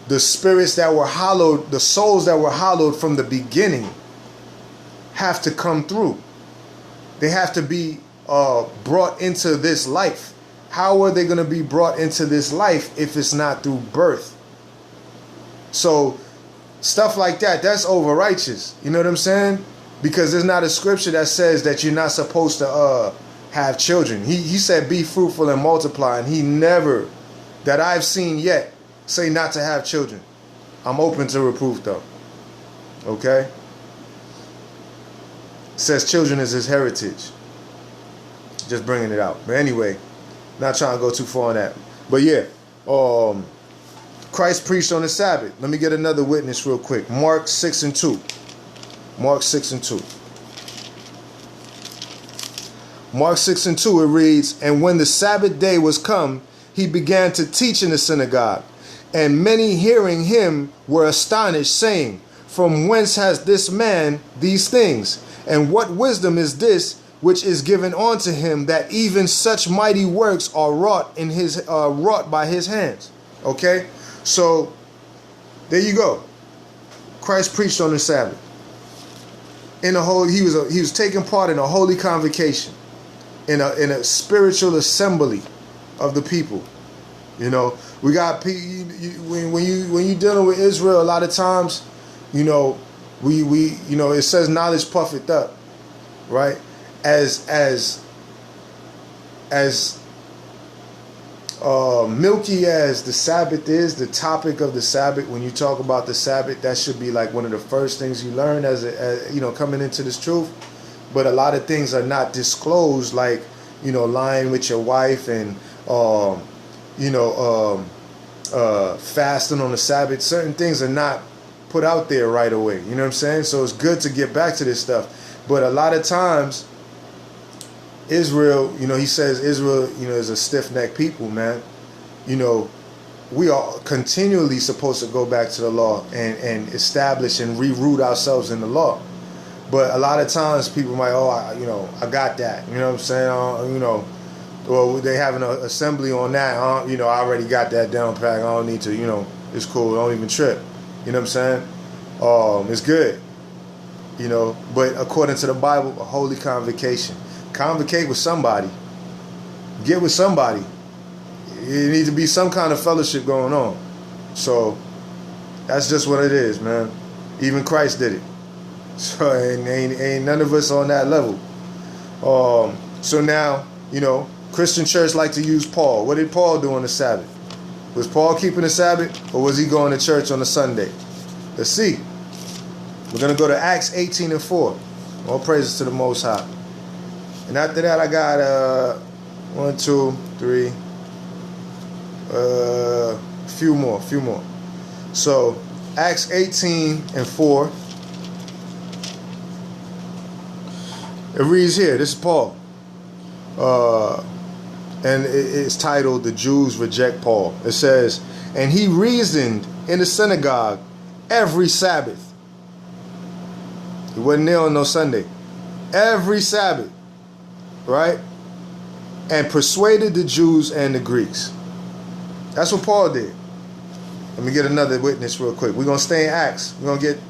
the spirits that were hallowed, the souls that were hallowed from the beginning, have to come through. They have to be brought into this life how are they going to be brought into this life if it's not through birth? So stuff like that, that's over righteous. You know what I'm saying? Because there's not a scripture that says that you're not supposed to have children. He said be fruitful and multiply, and he never, that I've seen yet, say not to have children. I'm open to reproof though. Okay? Says children is his heritage. Just bringing it out. But anyway, not trying to go too far on that. But yeah, Christ preached on the Sabbath. Let me get another witness real quick. Mark 6 and 2. Mark 6 and 2. Mark 6 and 2, it reads, and when the Sabbath day was come, he began to teach in the synagogue. And many hearing him were astonished, saying, from whence has this man these things? And what wisdom is this which is given unto him, that even such mighty works are wrought by his hands? Okay, so there you go. Christ preached on the Sabbath. He was taking part in a holy convocation, in a spiritual assembly of the people. You know, we got when you dealing with Israel, a lot of times, you know, we it says knowledge puffeth up, right? As milky as the Sabbath is, the topic of the Sabbath, when you talk about the Sabbath, that should be like one of the first things you learn as coming into this truth. But a lot of things are not disclosed, like, you know, lying with your wife and fasting on the Sabbath. Certain things are not put out there right away. You know what I'm saying? So it's good to get back to this stuff. But a lot of times, Israel, you know, he says Israel, you know, is a stiff-necked people, man. You know, we are continually supposed to go back to the law and establish and reroot ourselves in the law. But a lot of times people might, I got that. You know what I'm saying? Or they have an assembly on that. I already got that down pat. I don't need to, it's cool. Don't even trip. You know what I'm saying? It's good. You know, but according to the Bible, a holy convocation. Convocate with somebody. Get with somebody. It needs to be some kind of fellowship going on. So that's just what it is, man. Even Christ did it. So ain't none of us on that level. So now, Christian church like to use Paul. What did Paul do on the Sabbath? Was Paul keeping the Sabbath, or was he going to church on a Sunday? Let's see. We're going to go to Acts 18 and 4. All praises to the Most High. And after that, I got 1, 2, 3, few more. So Acts 18 and 4. It reads here. This is Paul. And it's titled, "The Jews Reject Paul." It says, "And he reasoned in the synagogue every Sabbath." He wasn't there on no Sunday. Every Sabbath. Right? And persuaded the Jews and the Greeks. That's what Paul did. Let me get another witness real quick. We're going to stay in Acts. We're going to get,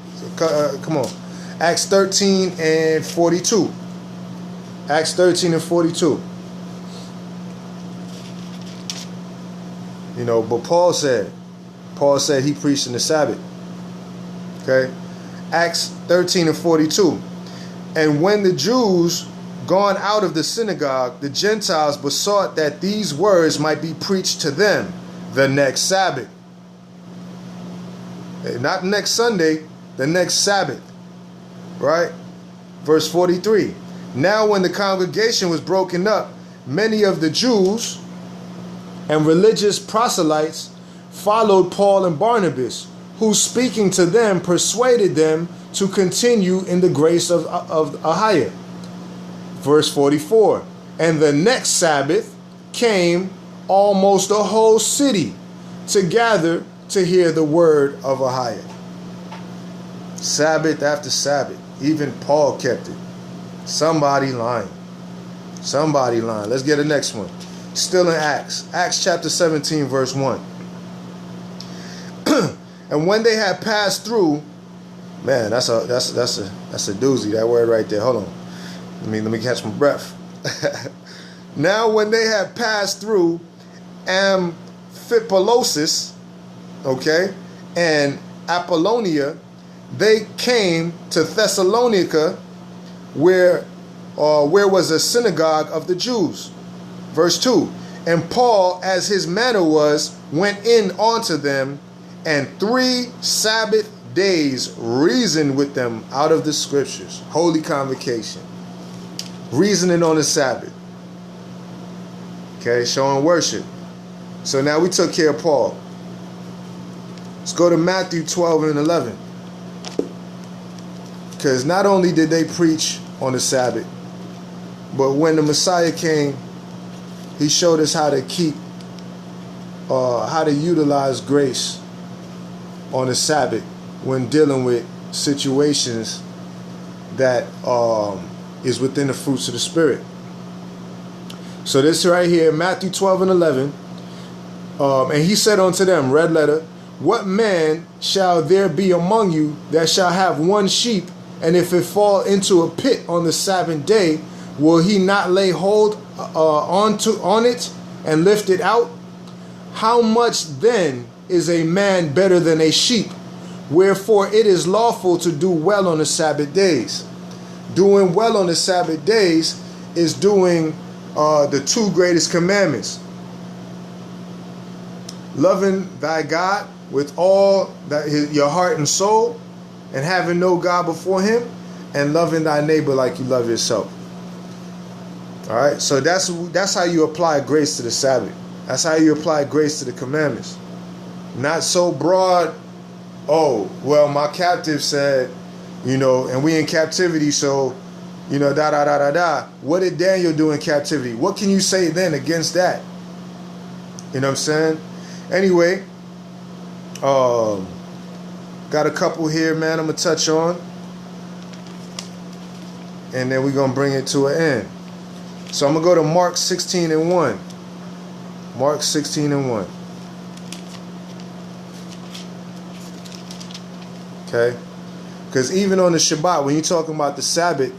come on. Acts 13 and 42. Acts 13 and 42. But Paul said he preached in the Sabbath. Okay? Acts 13 and 42. And when the Jews gone out of the synagogue, the Gentiles besought that these words might be preached to them the next Sabbath. Not next Sunday, the next Sabbath. Right? Verse 43. Now when the congregation was broken up, many of the Jews and religious proselytes followed Paul and Barnabas, who speaking to them persuaded them to continue in the grace of AHAYAH. Verse 44. And the next Sabbath came almost a whole city to gather to hear the word of AHAYAH. Sabbath after Sabbath. Even Paul kept it. Somebody lying. Let's get the next one. Still in Acts. Acts chapter 17 verse 1. And when they had passed through, man, that's a doozy, that word right there. Hold on. Let me catch my breath. Now when they had passed through Amphipolis, okay, and Apollonia, they came to Thessalonica, where was a synagogue of the Jews. Verse 2. And Paul, as his manner was, went in unto them, and 3 Sabbath days reasoned with them out of the scriptures. Holy convocation. Reasoning on the Sabbath. Okay, showing worship. So now we took care of Paul. Let's go to Matthew 12 and 11. Because not only did they preach on the Sabbath, but when the Messiah came, he showed us how to utilize grace on the Sabbath when dealing with situations that is within the fruits of the Spirit. So this right here, Matthew 12 and 11. And he said unto them, red letter, what man shall there be among you that shall have 1 sheep, and if it fall into a pit on the Sabbath day, will he not lay hold on it and lift it out? How much then is a man better than a sheep? Wherefore it is lawful to do well on the Sabbath days. Doing well on the Sabbath days is doing the 2 greatest commandments. Loving thy God with all your heart and soul, and having no God before him, and loving thy neighbor like you love yourself. All right, so that's how you apply grace to the Sabbath. That's how you apply grace to the commandments. Not so broad, oh, well, my captive said, and we in captivity, so, da. What did Daniel do in captivity? What can you say then against that? You know what I'm saying? Anyway, got a couple here, man, I'm going to touch on. And then we're going to bring it to an end. So I'm going to go to Mark 16 and 1. Mark 16 and 1. Okay? Because even on the Shabbat, when you're talking about the Sabbath,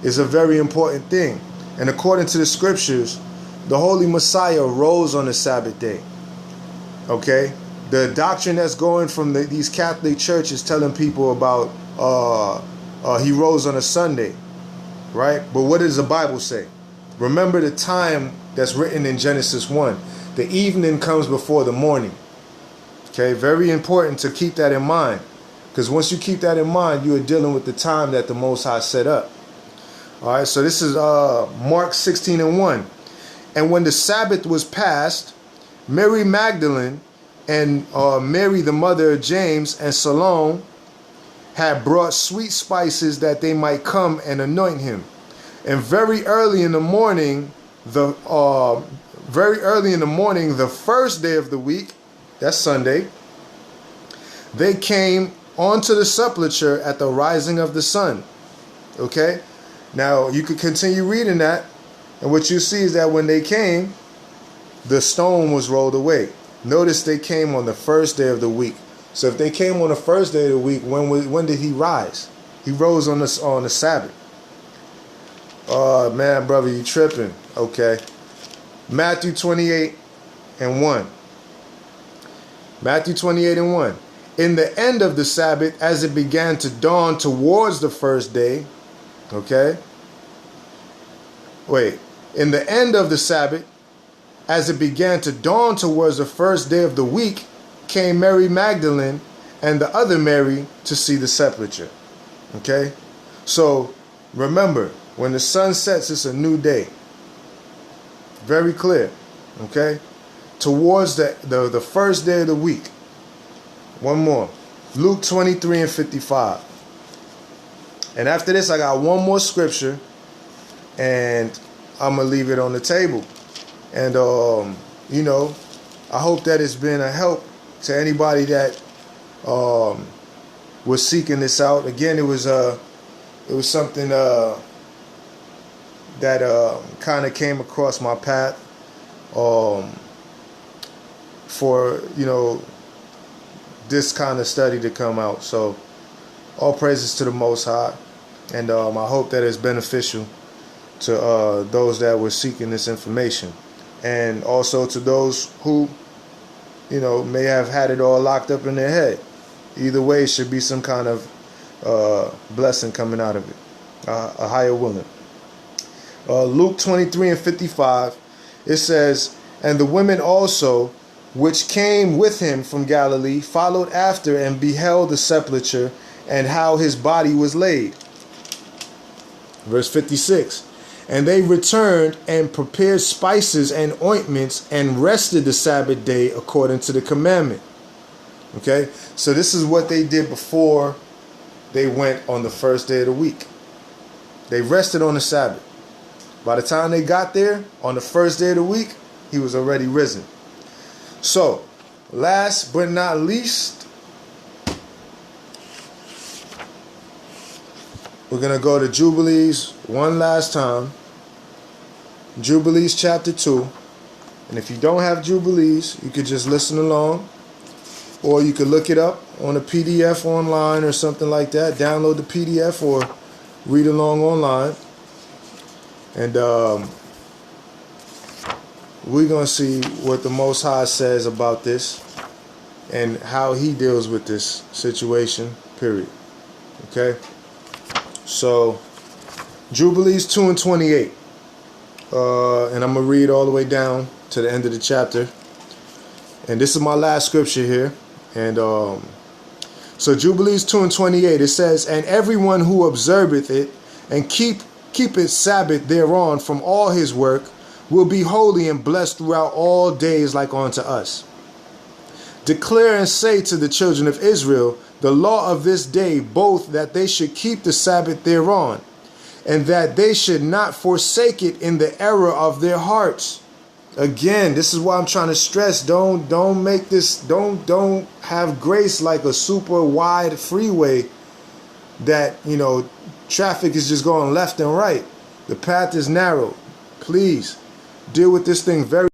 is a very important thing. And according to the scriptures, the Holy Messiah rose on the Sabbath day. Okay? The doctrine that's going from these Catholic churches telling people about he rose on a Sunday. Right? But what does the Bible say? Remember the time that's written in Genesis 1. The evening comes before the morning. Okay? Very important to keep that in mind. Because once you keep that in mind, you are dealing with the time that the Most High set up. All right, so this is Mark 16 and 1. And when the Sabbath was past, Mary Magdalene and Mary, the mother of James, and Salome had brought sweet spices that they might come and anoint him. And very early in the morning, the first day of the week, that's Sunday, they came onto the sepulchre at the rising of the sun. Okay? Now, you could continue reading that, and what you see is that when they came, the stone was rolled away. Notice they came on the first day of the week. So if they came on the first day of the week, when did he rise? He rose on the Sabbath. Oh, man, brother, you tripping. Okay. Matthew 28 and 1. Matthew 28 and 1. In the end of the Sabbath, as it began to dawn towards the first day, okay? In the end of the Sabbath, as it began to dawn towards the first day of the week, came Mary Magdalene and the other Mary to see the sepulchre. Okay? So, remember, when the sun sets, it's a new day. Very clear. Okay? Towards the first day of the week. One more. Luke 23 and 55. And after this, I got one more scripture, and I'm going to leave it on the table. And, I hope that it's been a help to anybody that was seeking this out. Again, it was something that kind of came across my path for, this kind of study to come out. So all praises to the Most High, and I hope that it's beneficial to those that were seeking this information, and also to those who, may have had it all locked up in their head. Either way, it should be some kind of blessing coming out of it. A higher willing. Luke 23:55, it says, "And the women also, which came with him from Galilee, followed after and beheld the sepulchre and how his body was laid." Verse 56, "And they returned and prepared spices and ointments and rested the Sabbath day according to the commandment." Okay, so this is what they did before they went on the first day of the week. They rested on the Sabbath. By the time they got there on the first day of the week, he was already risen. So, last but not least, we're going to go to Jubilees one last time. Jubilees chapter 2. And if you don't have Jubilees, you could just listen along. Or you could look it up on a PDF online or something like that. Download the PDF or read along online. And we're going to see what the Most High says about this and how he deals with this situation, period. Okay? So, Jubilees 2:28. And I'm going to read all the way down to the end of the chapter. And this is my last scripture here. And so Jubilees 2:28, it says, "And everyone who observeth it and keepeth Sabbath thereon from all his work will be holy and blessed throughout all days like unto us. Declare and say to the children of Israel the law of this day, both that they should keep the Sabbath thereon, and that they should not forsake it in the error of their hearts." Again, this is why I'm trying to stress, don't make this, don't have grace like a super wide freeway that, traffic is just going left and right. The path is narrow. Please deal with this thing very